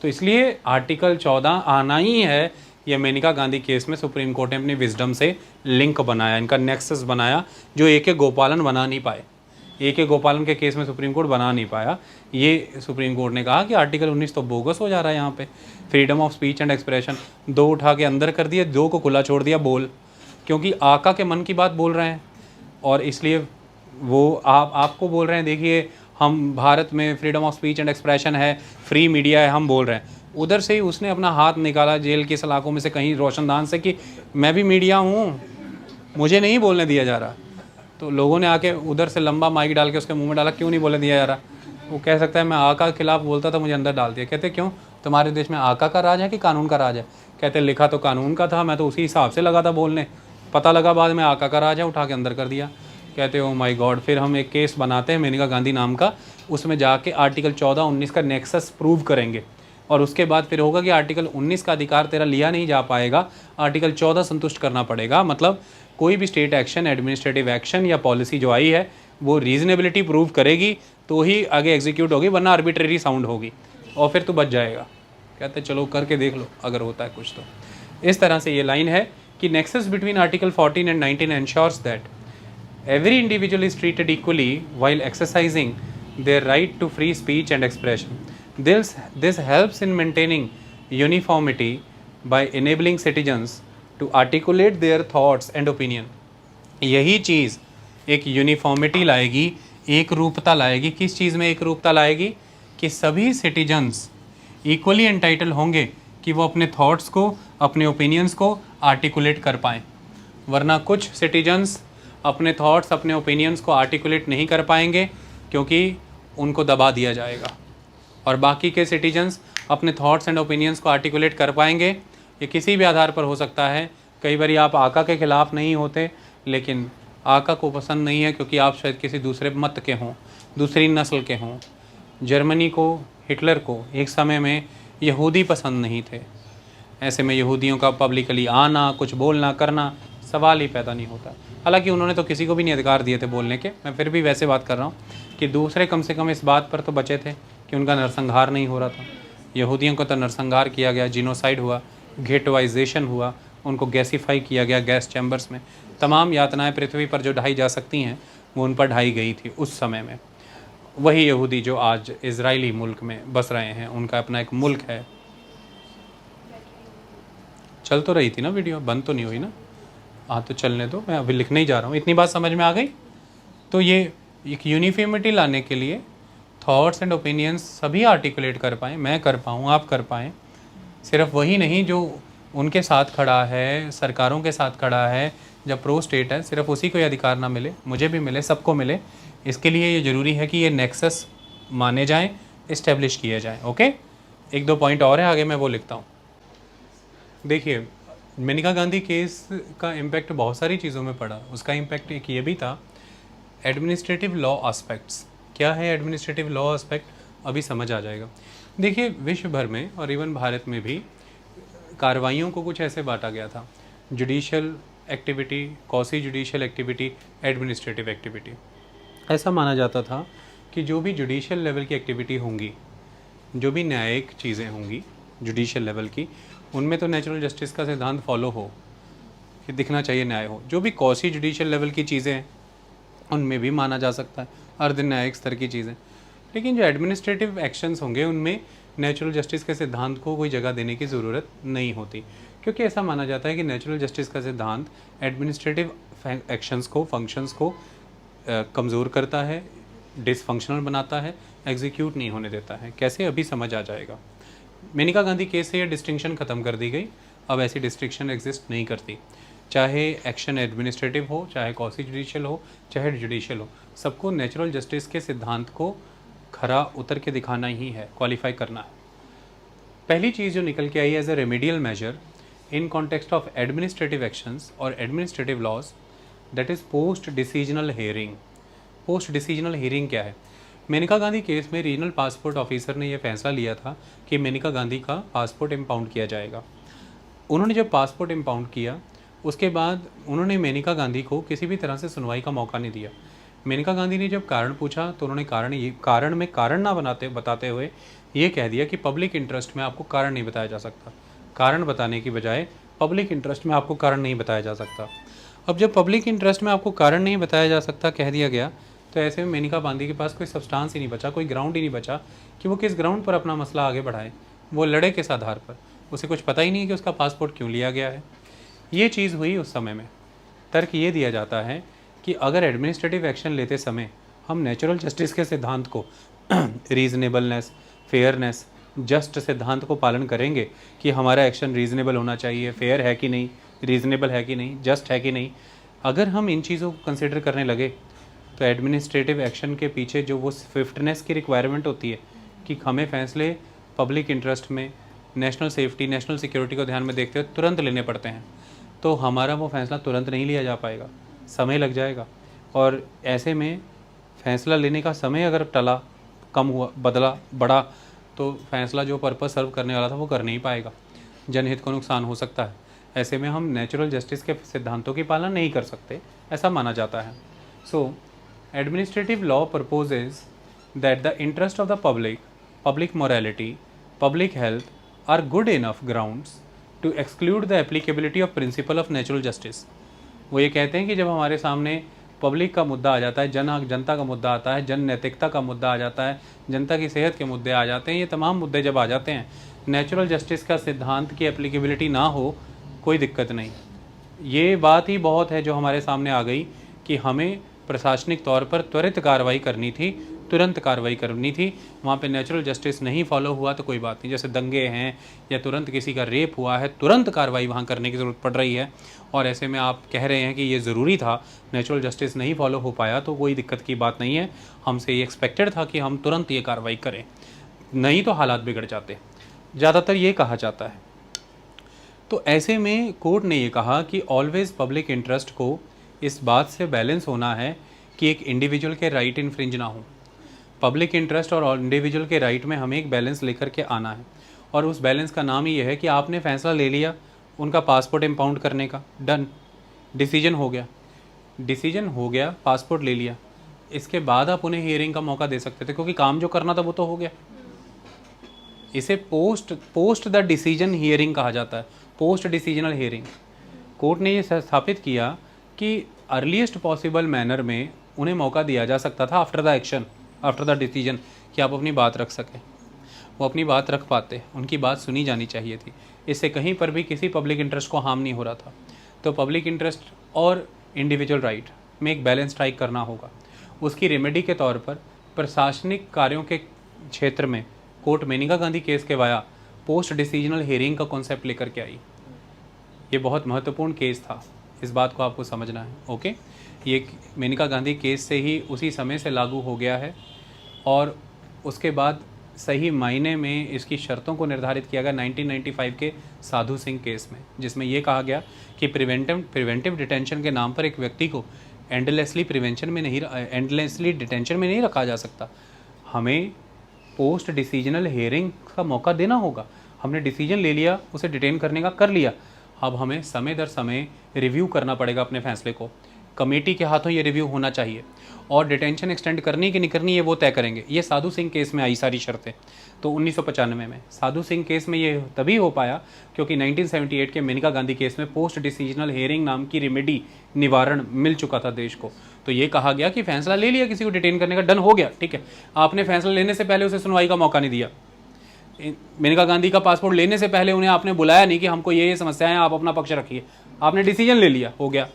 तो इसलिए आर्टिकल 14 आना ही है। ये मेनका गांधी केस में सुप्रीम कोर्ट ने अपनी विजडम से लिंक बनाया, इनका नेक्सस बनाया, जो ए.के. गोपालन बना नहीं पाए। ए.के. गोपालन के केस में सुप्रीम कोर्ट बना नहीं पाया। ये सुप्रीम कोर्ट ने कहा कि आर्टिकल 19 तो बोगस हो जा रहा है, यहाँ पे freedom of speech and expression 2 उठा के अंदर कर दिया, 2 को खुला छोड़ दिया बोल, क्योंकि आका के मन की बात बोल रहे हैं, और इसलिए वो आपको बोल रहे हैं देखिए हम भारत में freedom of speech and expression है, फ्री मीडिया है, हम बोल रहे हैं। उधर से ही उसने अपना हाथ निकाला जेल के सलाखों में से कहीं रोशनदान से कि मैं भी मीडिया हूँ, मुझे नहीं बोलने दिया जा रहा। तो लोगों ने आके उधर से लंबा माइक डाल के उसके मुंह में डाला, क्यों नहीं बोलने दिया जा रहा? वो कह सकता है मैं आका के खिलाफ बोलता था, मुझे अंदर डाल दिया। कहते क्यों, तुम्हारे देश में आका का राज है कि कानून का राज है? कहते लिखा तो कानून का था, मैं तो उसी हिसाब से लगा था बोलने, पता लगा बाद में आका का राज है, उठा के अंदर कर दिया। कहते ओ माय गॉड। फिर हम एक केस बनाते हैं मेनका गांधी नाम का, उसमें जाके आर्टिकल 14-19 का नेक्सस प्रूव करेंगे, और उसके बाद फिर होगा कि आर्टिकल 19 का अधिकार तेरा लिया नहीं जा पाएगा, आर्टिकल 14 संतुष्ट करना पड़ेगा। मतलब कोई भी स्टेट एक्शन, एडमिनिस्ट्रेटिव एक्शन या पॉलिसी जो आई है वो रीजनेबिलिटी प्रूव करेगी तो ही आगे एग्जीक्यूट होगी, वरना आर्बिट्रेरी साउंड होगी। और फिर तू बच जाएगा। कहते चलो करके देख लो अगर होता है कुछ तो। इस तरह से ये लाइन है कि nexus between article 14 and 19 ensures that every individual is treated equally while exercising their right to free speech and expression. This helps in maintaining uniformity by enabling citizens to articulate their thoughts and opinion. यही चीज़ एक uniformity लाएगी, एक रूपता लाएगी। किस चीज़ में एक रूपता लाएगी? कि सभी सिटीजन्स इक्वली एंटाइटल होंगे कि वो अपने थॉट्स को, अपने ओपिनियंस को आर्टिकुलेट कर पाएँ। वरना कुछ सिटीजन्स अपने थॉट्स, अपने ओपिनियंस को आर्टिकुलेट नहीं कर पाएंगे क्योंकि उनको दबा दिया जाएगा, और बाकी के सिटीजन्स अपने थॉट्स एंड ओपिनियंस को आर्टिकुलेट कर पाएंगे। ये किसी भी आधार पर हो सकता है। कई बार आप आका के ख़िलाफ़ नहीं होते, लेकिन आका को पसंद नहीं है क्योंकि आप शायद किसी दूसरे मत के हों, दूसरी नस्ल के हों। जर्मनी को, हिटलर को एक समय में यहूदी पसंद नहीं थे। ऐसे में यहूदियों का पब्लिकली आना, कुछ बोलना करना सवाल ही पैदा नहीं होता। हालांकि उन्होंने तो किसी को भी नहीं अधिकार दिए थे बोलने के। मैं फिर भी वैसे बात कर रहा हूँ कि दूसरे कम से कम इस बात पर तो बचे थे कि उनका नरसंहार नहीं हो रहा था। यहूदियों को तो नरसंहार किया गया, जीनोसाइड हुआ, गेटवाइजेशन हुआ, उनको गैसीफाई किया गया गैस चैम्बर्स में। तमाम यातनाएं पृथ्वी पर जो ढाई जा सकती हैं वो उन पर ढाई गई थी उस समय में। वही यहूदी जो आज इजरायली मुल्क में बस रहे हैं, उनका अपना एक मुल्क है। चल तो रही थी ना वीडियो, बंद तो नहीं हुई ना? हाँ तो चलने दो, मैं अभी लिखने ही जा रहा हूँ। इतनी बात समझ में आ गई? तो ये एक यूनिफॉर्मिटी लाने के लिए थॉट्स एंड ओपिनियंस सभी आर्टिकुलेट कर पाएँ, मैं कर पाऊँ, आप कर पाएँ। सिर्फ वही नहीं जो उनके साथ खड़ा है, सरकारों के साथ खड़ा है, जब प्रो स्टेट है, सिर्फ उसी को ये अधिकार ना मिले, मुझे भी मिले, सबको मिले। इसके लिए ये ज़रूरी है कि ये नेक्सस माने जाएँ, इस्टेब्लिश किए जाएँ। ओके, एक दो पॉइंट और है, आगे मैं वो लिखता हूँ। देखिए, मेनका गांधी केस का इम्पैक्ट बहुत सारी चीज़ों में पड़ा। उसका इम्पैक्ट एक ये भी था, एडमिनिस्ट्रेटिव लॉ एस्पेक्ट्स। क्या है एडमिनिस्ट्रेटिव लॉ एस्पेक्ट? अभी समझ आ जाएगा। देखिए, विश्व भर में और इवन भारत में भी कार्रवाइयों को कुछ ऐसे बांटा गया था: judicial activity, quasi judicial activity, administrative activity. ऐसा माना जाता था कि जो भी जुडिशियल लेवल की एक्टिविटी होंगी, जो भी न्यायिक चीज़ें होंगी जुडिशियल लेवल की, उनमें तो नेचुरल जस्टिस का सिद्धांत फॉलो हो कि दिखना चाहिए, न्याय हो। जो भी क्वासी जुडिशियल लेवल की चीज़ें हैं उनमें भी माना जा सकता है, अर्ध न्यायिक स्तर की चीज़ें। लेकिन जो एडमिनिस्ट्रेटिव एक्शंस होंगे उनमें नेचुरल जस्टिस के सिद्धांत को कोई जगह देने की ज़रूरत नहीं होती, क्योंकि ऐसा माना जाता है कि नेचुरल जस्टिस का सिद्धांत एडमिनिस्ट्रेटिव एक्शंस को, फंक्शंस को कमज़ोर करता है, डिसफंक्शनल बनाता है, एग्जीक्यूट नहीं होने देता है। कैसे? अभी समझ आ जाएगा। मेनका गांधी केस से ये डिस्टिंक्शन ख़त्म कर दी गई। अब ऐसी डिस्टिंक्शन एग्जिस्ट नहीं करती। चाहे एक्शन एडमिनिस्ट्रेटिव हो, चाहे क्वासी जुडिशियल हो, चाहे जुडिशियल हो, सबको नेचुरल जस्टिस के सिद्धांत को खरा उतर के दिखाना ही है, क्वालिफाई करना है। पहली चीज़ जो निकल के आई as a remedial measure in context of administrative actions और administrative laws, that is post decisional hearing. Post decisional hearing क्या है? मेनका गांधी केस में रीजनल पासपोर्ट ऑफिसर ने यह फैसला लिया था कि मेनका गांधी का पासपोर्ट इम्पाउंड किया जाएगा। उन्होंने जब पासपोर्ट इम्पाउंड किया, उसके बाद उन्होंने मेनका गांधी को किसी भी तरह से सुनवाई का मौका नहीं दिया। मेनका गांधी ने जब कारण पूछा तो उन्होंने कारण ना बताते हुए ये कह दिया कि पब्लिक इंटरेस्ट में आपको कारण नहीं बताया जा सकता। कारण बताने की बजाय पब्लिक इंटरेस्ट में आपको कारण नहीं बताया जा सकता। अब जब पब्लिक इंटरेस्ट में आपको कारण नहीं बताया जा सकता कह दिया गया, तो ऐसे में मेनका गांधी के पास कोई सब्सटेंस ही नहीं बचा, कोई ग्राउंड ही नहीं बचा कि वो किस ग्राउंड पर अपना मसला आगे बढ़ाए। वो लड़े किस आधार पर? उसे कुछ पता ही नहीं कि उसका पासपोर्ट क्यों लिया गया है। ये चीज़ हुई उस समय में। तर्क ये दिया जाता है कि अगर एडमिनिस्ट्रेटिव एक्शन लेते समय हम नेचुरल जस्टिस के सिद्धांत को, रीज़नेबलनेस, फेयरनेस, जस्ट सिद्धांत को पालन करेंगे कि हमारा एक्शन रीज़नेबल होना चाहिए, फेयर है कि नहीं, रीज़नेबल है कि नहीं, जस्ट है कि नहीं, अगर हम इन चीज़ों को कंसिडर करने लगे तो एडमिनिस्ट्रेटिव एक्शन के पीछे जो वो स्विफ्टनेस की रिक्वायरमेंट होती है कि हमें फैसले पब्लिक इंटरेस्ट में, नेशनल सेफ्टी, नेशनल सिक्योरिटी को ध्यान में देखते हुए तुरंत लेने पड़ते हैं, तो हमारा वो फैसला तुरंत नहीं लिया जा पाएगा, समय लग जाएगा। और ऐसे में फैसला लेने का समय अगर टला, कम हुआ, बदला, बढ़ा, तो फैसला जो पर्पस सर्व करने वाला था वो कर नहीं पाएगा, जनहित को नुकसान हो सकता है। ऐसे में हम नेचुरल जस्टिस के सिद्धांतों की पालना नहीं कर सकते, ऐसा माना जाता है। So administrative law proposes that the interest of the public public morality, public health are good enough grounds to exclude the applicability of principle of natural justice. वो ये कहते हैं कि जब हमारे सामने पब्लिक का मुद्दा आ जाता है, जनता का मुद्दा आता है, जन नैतिकता का मुद्दा आ जाता है, जनता की सेहत के मुद्दे आ जाते हैं, ये तमाम मुद्दे जब आ जाते हैं, नेचुरल जस्टिस का सिद्धांत की एप्लीकेबिलिटी ना हो, कोई दिक्कत नहीं। ये बात ही बहुत है जो हमारे सामने आ गई कि हमें प्रशासनिक तौर पर त्वरित कार्रवाई करनी थी, तुरंत कार्रवाई करनी थी। वहाँ पे नेचुरल जस्टिस नहीं फॉलो हुआ तो कोई बात नहीं, जैसे दंगे हैं या तुरंत किसी का रेप हुआ है, तुरंत कार्रवाई वहाँ करने की ज़रूरत पड़ रही है। और ऐसे में आप कह रहे हैं कि ये ज़रूरी था, नेचुरल जस्टिस नहीं फॉलो हो पाया, तो कोई दिक्कत की बात नहीं है। हमसे ये एक्सपेक्टेड था कि हम तुरंत ये कार्रवाई करें, नहीं तो हालात बिगड़ जाते, ज़्यादातर ये कहा जाता है। तो ऐसे में कोर्ट ने ये कहा कि ऑलवेज़ पब्लिक इंटरेस्ट को इस बात से बैलेंस होना है कि एक इंडिविजुअल के राइट इन्फ्रिंज ना हो। पब्लिक इंटरेस्ट और इंडिविजुअल के राइट में हमें एक बैलेंस लेकर के आना है, और उस बैलेंस का नाम ही ये है कि आपने फैसला ले लिया उनका पासपोर्ट इम्पाउंड करने का, डन, डिसीजन हो गया, पासपोर्ट ले लिया, इसके बाद आप उन्हें हियरिंग का मौका दे सकते थे, क्योंकि काम जो करना था वो तो हो गया। इसे पोस्ट द डिसीजन हियरिंग कहा जाता है, पोस्ट डिसीजनल हियरिंग। कोर्ट ने ये स्थापित किया कि अर्लीस्ट पॉसिबल मैनर में उन्हें मौका दिया जा सकता था after the action, after the decision, कि आप अपनी बात रख सकें। वो अपनी बात रख पाते, उनकी बात सुनी जानी चाहिए थी। इससे कहीं पर भी किसी पब्लिक इंटरेस्ट को हार्म नहीं हो रहा था। तो पब्लिक इंटरेस्ट और इंडिविजुअल राइट में एक बैलेंस स्ट्राइक करना होगा। उसकी रेमेडी के तौर पर प्रशासनिक कार्यों के क्षेत्र में कोर्ट मेनका गांधी केस के वाया पोस्ट डिसीजनल हियरिंग का कॉन्सेप्ट लेकर के आई। ये बहुत महत्वपूर्ण केस था, इस बात को आपको समझना है। ओके, ये मेनका गांधी केस से ही उसी समय से लागू हो गया है, और उसके बाद सही मायने में इसकी शर्तों को निर्धारित किया गया 1995 के साधु सिंह केस में, जिसमें यह कहा गया कि प्रिवेंटिव डिटेंशन के नाम पर एक व्यक्ति को एंडलेसली डिटेंशन में नहीं रखा जा सकता। हमें पोस्ट डिसीजनल हियरिंग का मौका देना होगा। हमने डिसीजन ले लिया, उसे डिटेन करने का कर लिया, अब हमें समय दर समय रिव्यू करना पड़ेगा अपने फैसले को। कमेटी के हाथों ये रिव्यू होना चाहिए, और डिटेंशन एक्सटेंड करनी कि नहीं करनी ये वो तय करेंगे। ये साधु सिंह केस में आई सारी शर्तें, तो 1995 में साधु सिंह केस में ये तभी हो पाया क्योंकि 1978 के मेनका गांधी केस में पोस्ट डिसीजनल हियरिंग नाम की रेमेडी, निवारण मिल चुका था देश को। तो ये कहा गया कि फैसला ले लिया किसी को डिटेन करने का, डन हो गया, ठीक है। आपने फैसला लेने से पहले उसे सुनवाई का मौका नहीं दिया। मेनका गांधी का पासपोर्ट लेने से पहले उन्हें आपने बुलाया नहीं कि हमको ये समस्याएं, आप अपना पक्ष रखिए। आपने डिसीजन ले लिया, हो गया।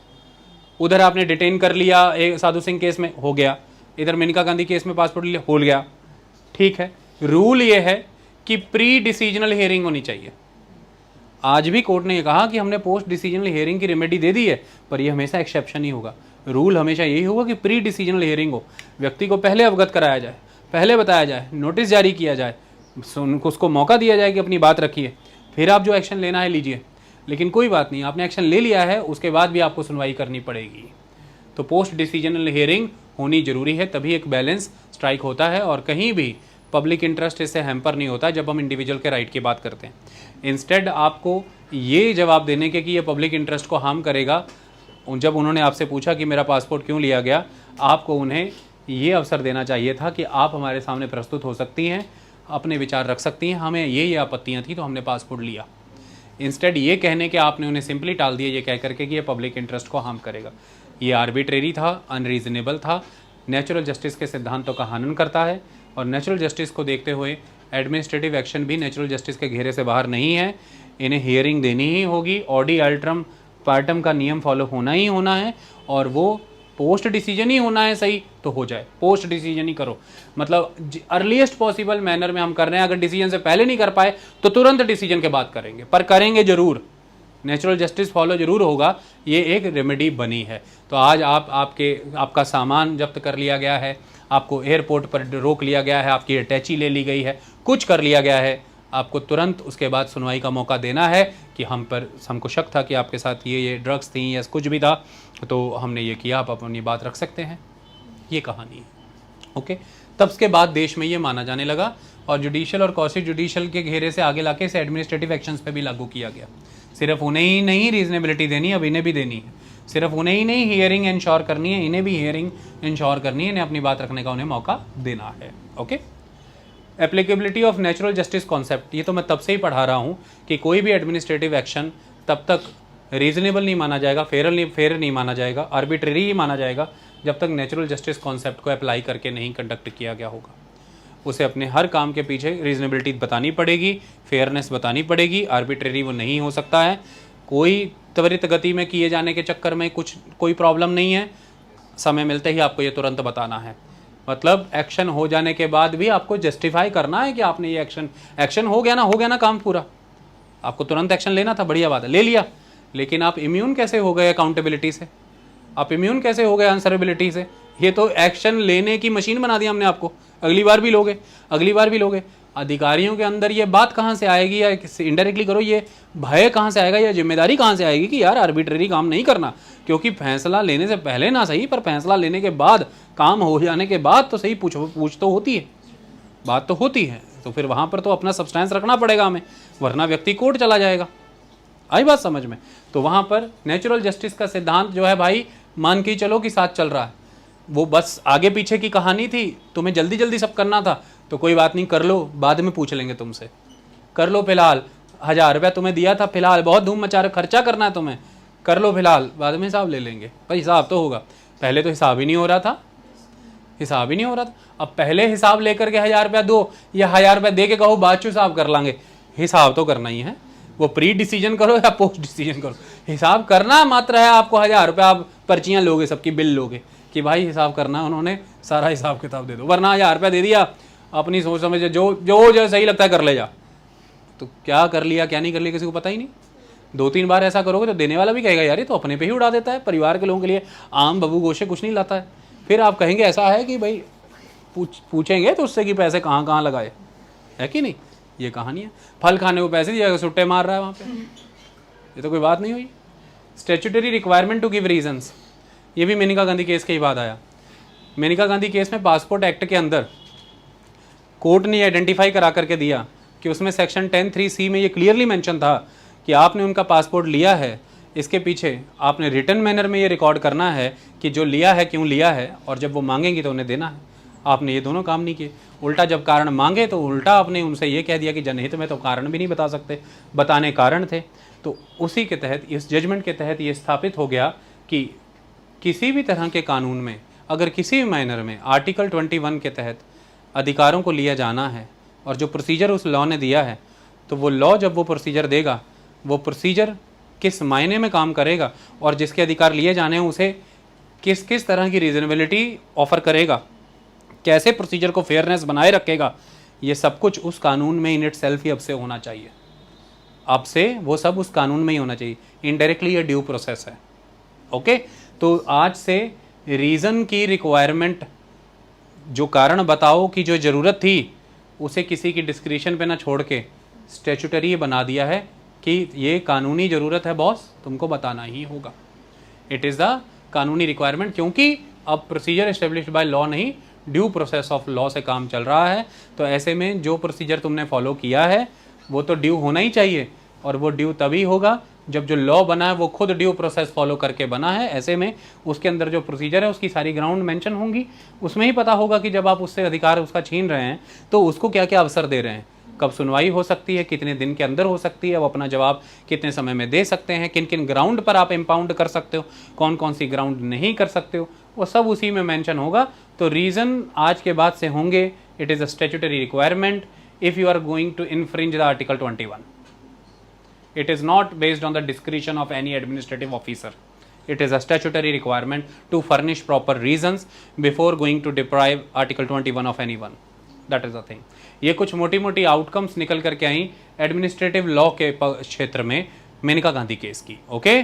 उधर आपने डिटेन कर लिया, एक साधु सिंह केस में हो गया, इधर मेनका गांधी केस में पासपोर्ट लिया, हो गया, ठीक है। रूल ये है कि प्री डिसीजनल हियरिंग होनी चाहिए। आज भी कोर्ट ने ये कहा कि हमने पोस्ट डिसीजनल हियरिंग की रेमेडी दे दी है, पर ये हमेशा एक्सेप्शन ही होगा। रूल हमेशा यही होगा कि प्री डिसीजनल हियरिंग हो, व्यक्ति को पहले अवगत कराया जाए, पहले बताया जाए, नोटिस जारी किया जाए, उसको मौका दिया जाए कि अपनी बात रखिए, फिर आप जो एक्शन लेना है लीजिए। लेकिन कोई बात नहीं, आपने एक्शन ले लिया है, उसके बाद भी आपको सुनवाई करनी पड़ेगी। तो पोस्ट डिसीजनल हियरिंग होनी जरूरी है, तभी एक बैलेंस स्ट्राइक होता है, और कहीं भी पब्लिक इंटरेस्ट इससे हैम्पर नहीं होता जब हम इंडिविजुअल के राइट की बात करते हैं। इंस्टेड आपको ये जवाब देने के कि ये पब्लिक इंटरेस्ट को हार्म करेगा, जब उन्होंने आपसे पूछा कि मेरा पासपोर्ट क्यों लिया गया, आपको उन्हें ये अवसर देना चाहिए था कि आप हमारे सामने प्रस्तुत हो सकती हैं, अपने विचार रख सकती हैं, हमें ये आपत्तियाँ थी तो हमने पासपोर्ट लिया। इंस्टेड ये कहने के आपने उन्हें सिंपली टाल दिया ये कह करके कि ये पब्लिक इंटरेस्ट को हार्म करेगा। ये आर्बिट्रेरी था, अनरीजनेबल था, नेचुरल जस्टिस के सिद्धांतों का हनन करता है, और नेचुरल जस्टिस को देखते हुए एडमिनिस्ट्रेटिव एक्शन भी नेचुरल जस्टिस के घेरे से बाहर नहीं है। इन्हें हियरिंग देनी ही होगी, ऑडी अल्ट्रम पार्टम का नियम फॉलो होना ही होना है, और वो पोस्ट डिसीजन ही होना है। सही तो हो जाए, पोस्ट डिसीजन ही करो, मतलब अर्लीस्ट पॉसिबल मैनर में हम कर रहे हैं। अगर डिसीजन से पहले नहीं कर पाए तो तुरंत डिसीजन के बाद करेंगे, पर करेंगे जरूर, नेचुरल जस्टिस फॉलो जरूर होगा। ये एक रेमेडी बनी है। तो आज आपका सामान जब्त कर लिया गया है, आपको एयरपोर्ट पर रोक लिया गया है, आपकी अटैची ले ली गई है, कुछ कर लिया गया है, आपको तुरंत उसके बाद सुनवाई का मौका देना है कि हमको शक था कि आपके साथ ये ड्रग्स थी या कुछ भी था, तो हमने ये किया, आप अपनी बात रख सकते हैं। ये कहानी है। ओके, तब उसके बाद देश में ये माना जाने लगा, और जुडिशियल और क्वासी जुडिशियल के घेरे से आगे लाके इसे एडमिनिस्ट्रेटिव एक्शंस पे भी लागू किया गया। सिर्फ उन्हें ही नहीं रीजनेबिलिटी देनी, अब इन्हें भी देनी है। सिर्फ उन्हें ही नहीं हियरिंग इंश्योर करनी है, इन्हें भी हियरिंग इंश्योर करनी है, इन्हें अपनी बात रखने का उन्हें मौका देना है। Okay, applicability of natural justice concept, ये तो मैं तब से ही पढ़ा रहा हूँ कि कोई भी एडमिनिस्ट्रेटिव एक्शन तब तक रीजनेबल नहीं माना जाएगा, फेयर नहीं माना जाएगा, आर्बिट्रेरी ही माना जाएगा जब तक नेचुरल जस्टिस कॉन्सेप्ट को अप्लाई करके नहीं कंडक्ट किया गया होगा। उसे अपने हर काम के पीछे रीजनेबिलिटी बतानी पड़ेगी, फेयरनेस बतानी पड़ेगी, आर्बिट्रेरी वो नहीं हो सकता है। कोई त्वरित गति में किए जाने के चक्कर में कोई प्रॉब्लम नहीं है, समय मिलते ही आपको ये तुरंत बताना है। मतलब एक्शन हो जाने के बाद भी आपको जस्टिफाई करना है कि आपने ये एक्शन हो गया ना काम पूरा, आपको तुरंत एक्शन लेना था, बढ़िया बात है, ले लिया, लेकिन आप इम्यून कैसे हो गए अकाउंटेबिलिटी से, आप इम्यून कैसे हो गए आंसरेबिलिटी से? ये तो एक्शन लेने की मशीन बना दी हमने आपको, अगली बार भी लोगे। अधिकारियों के अंदर ये बात कहाँ से आएगी, या इनडायरेक्टली करो, ये भय कहाँ से आएगा, या जिम्मेदारी कहाँ से आएगी कि यार आर्बिट्रेरी काम नहीं करना? क्योंकि फैसला लेने से पहले ना सही, पर फैसला लेने के बाद, काम हो जाने के बाद तो सही पूछ तो होती है, बात तो होती है। तो फिर वहाँ पर तो अपना सब्सटेंस रखना पड़ेगा हमें, वरना व्यक्ति कोर्ट चला जाएगा। आई बात समझ में? तो वहाँ पर नेचुरल जस्टिस का सिद्धांत जो है भाई, मान के चलो कि साथ चल रहा है। वो बस आगे पीछे की कहानी थी, तुम्हें जल्दी जल्दी सब करना था, तो कोई बात नहीं, कर लो, बाद में पूछ लेंगे तुमसे, कर लो फिलहाल, 1000 रुपया तुम्हें दिया था, फिलहाल बहुत धूम मचा रहे, खर्चा करना है तुम्हें, कर लो फिलहाल, बाद में हिसाब ले लेंगे। भाई हिसाब तो होगा, पहले तो हिसाब ही नहीं हो रहा था, अब पहले हिसाब लेकर के 1000 रुपया दो, या 1000 रुपया दे के कहो बाद में हिसाब कर लांगे, हिसाब तो करना ही है। वो प्री डिसीजन करो या पोस्ट डिसीजन करो, हिसाब करना मात्र है आपको। 1000 रुपया आप पर्चियाँ लोगे, सबकी बिल लोगे कि भाई हिसाब करना है, उन्होंने सारा हिसाब किताब दे दो, वरना 1000 रुपया दे दिया, अपनी सोच समझ जो सही लगता है कर ले जा। तो क्या कर लिया क्या नहीं कर लिया किसी को पता ही नहीं। 2-3 बार ऐसा करोगे तो देने वाला भी कहेगा यार ये तो अपने पे ही उड़ा देता है, परिवार के लोगों के लिए आम बबू गोशे कुछ नहीं लाता है। फिर आप कहेंगे ऐसा है कि भाई पूछेंगे तो उससे कि पैसे कहाँ कहाँ लगाए, है कि नहीं? ये कहानी है। फल खाने को पैसे दिया, सुट्टे मार रहा है वहाँ पे, ये तो कोई बात नहीं हुई। Statutory requirement to give reasons, ये भी मेनका गांधी केस के ही बाद आया। मेनका गांधी केस में पासपोर्ट एक्ट के अंदर कोर्ट ने आइडेंटिफाई करा करके दिया कि उसमें सेक्शन 10(3)(c) में ये क्लियरली मेंशन था कि आपने उनका पासपोर्ट लिया है, इसके पीछे आपने रिटर्न मैनर में ये रिकॉर्ड करना है कि जो लिया है क्यों लिया है, और जब वो मांगेंगी तो उन्हें देना है। आपने ये दोनों काम नहीं किए। उल्टा जब कारण मांगे तो उल्टा आपने उनसे ये कह दिया कि जनहित में तो कारण भी नहीं बता सकते, बताने कारण थे। तो उसी के तहत, इस जजमेंट के तहत ये स्थापित हो गया कि किसी भी तरह के कानून में अगर किसी भी मायनर में आर्टिकल 21 के तहत अधिकारों को लिया जाना है और जो प्रोसीजर उस लॉ ने दिया है, तो वो लॉ जब वो प्रोसीजर देगा, वो प्रोसीजर किस मायने में काम करेगा और जिसके अधिकार लिए जाने हैं उसे किस किस तरह की रीजनेबिलिटी ऑफर करेगा, कैसे प्रोसीजर को फेयरनेस बनाए रखेगा, ये सब कुछ उस कानून में इन इट सेल्फ ही अब से होना चाहिए। अब से वो सब उस कानून में ही होना चाहिए। इनडायरेक्टली ये ड्यू प्रोसेस है। ओके, तो आज से रीज़न की रिक्वायरमेंट, जो कारण बताओ कि जो ज़रूरत थी उसे किसी की डिस्क्रिशन पे ना छोड़ के स्टैट्यूटरी बना दिया है कि ये कानूनी ज़रूरत है बॉस, तुमको बताना ही होगा। इट इज़ द कानूनी रिक्वायरमेंट, क्योंकि अब प्रोसीजर एस्टेब्लिश्ड बाय लॉ नहीं, ड्यू प्रोसेस ऑफ लॉ से काम चल रहा है। तो ऐसे में जो प्रोसीजर तुमने फॉलो किया है वो तो ड्यू होना ही चाहिए, और वो ड्यू तभी होगा जब जो लॉ बना है वो खुद ड्यू प्रोसेस फॉलो करके बना है। ऐसे में उसके अंदर जो प्रोसीजर है उसकी सारी ग्राउंड मेंशन होंगी, उसमें ही पता होगा कि जब आप उससे अधिकार उसका छीन रहे हैं तो उसको क्या क्या अवसर दे रहे हैं, कब सुनवाई हो सकती है, कितने दिन के अंदर हो सकती है, वो अपना जवाब कितने समय में दे सकते हैं, किन किन ग्राउंड पर आप इम्पाउंड कर सकते हो, कौन कौन सी ग्राउंड नहीं कर सकते हो, वो सब उसी में मेंशन होगा। तो रीज़न आज के बाद से होंगे, it is a statutory requirement if you are going to infringe the article 21। It is not based on the discretion of any administrative officer. It is a statutory requirement to furnish proper reasons before going to deprive Article 21 of anyone. That is the thing. ये कुछ मोटी मोटी outcomes निकल करके आई administrative law के क्षेत्र में Maneka Gandhi case की। ओके,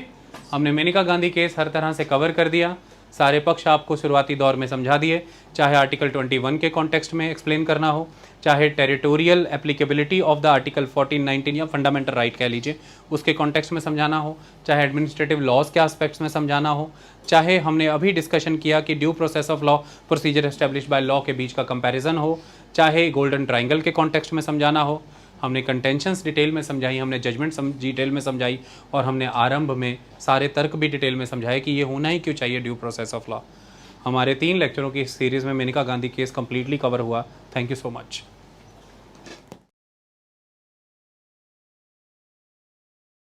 हमने मेनका गांधी केस हर तरह से कवर कर दिया, सारे पक्ष आपको शुरुआती दौर में समझा दिए, चाहे आर्टिकल 21 के कॉन्टेक्स्ट में एक्सप्लेन करना हो, चाहे territorial applicability of the article 14-19 या फंडामेंटल राइट कह लीजिए उसके कॉन्टेक्स्ट में समझाना हो, चाहे एडमिनिस्ट्रेटिव लॉज के एस्पेक्ट्स में समझाना हो, चाहे हमने अभी डिस्कशन किया कि due process of law procedure establish by law के बीच का कंपैरिजन हो, चाहे गोल्डन ट्राइंगल के कॉन्टेक्स्ट में समझाना हो। हमने कंटेंशंस डिटेल में समझाई, हमने जजमेंट डिटेल में समझाई, और हमने आरंभ में सारे तर्क भी डिटेल में समझाए कि ये होना ही क्यों चाहिए ड्यू प्रोसेस ऑफ लॉ। हमारे 3 लेक्चरों की सीरीज़ में Maneka Gandhi case completely cover हुआ। Thank you so much.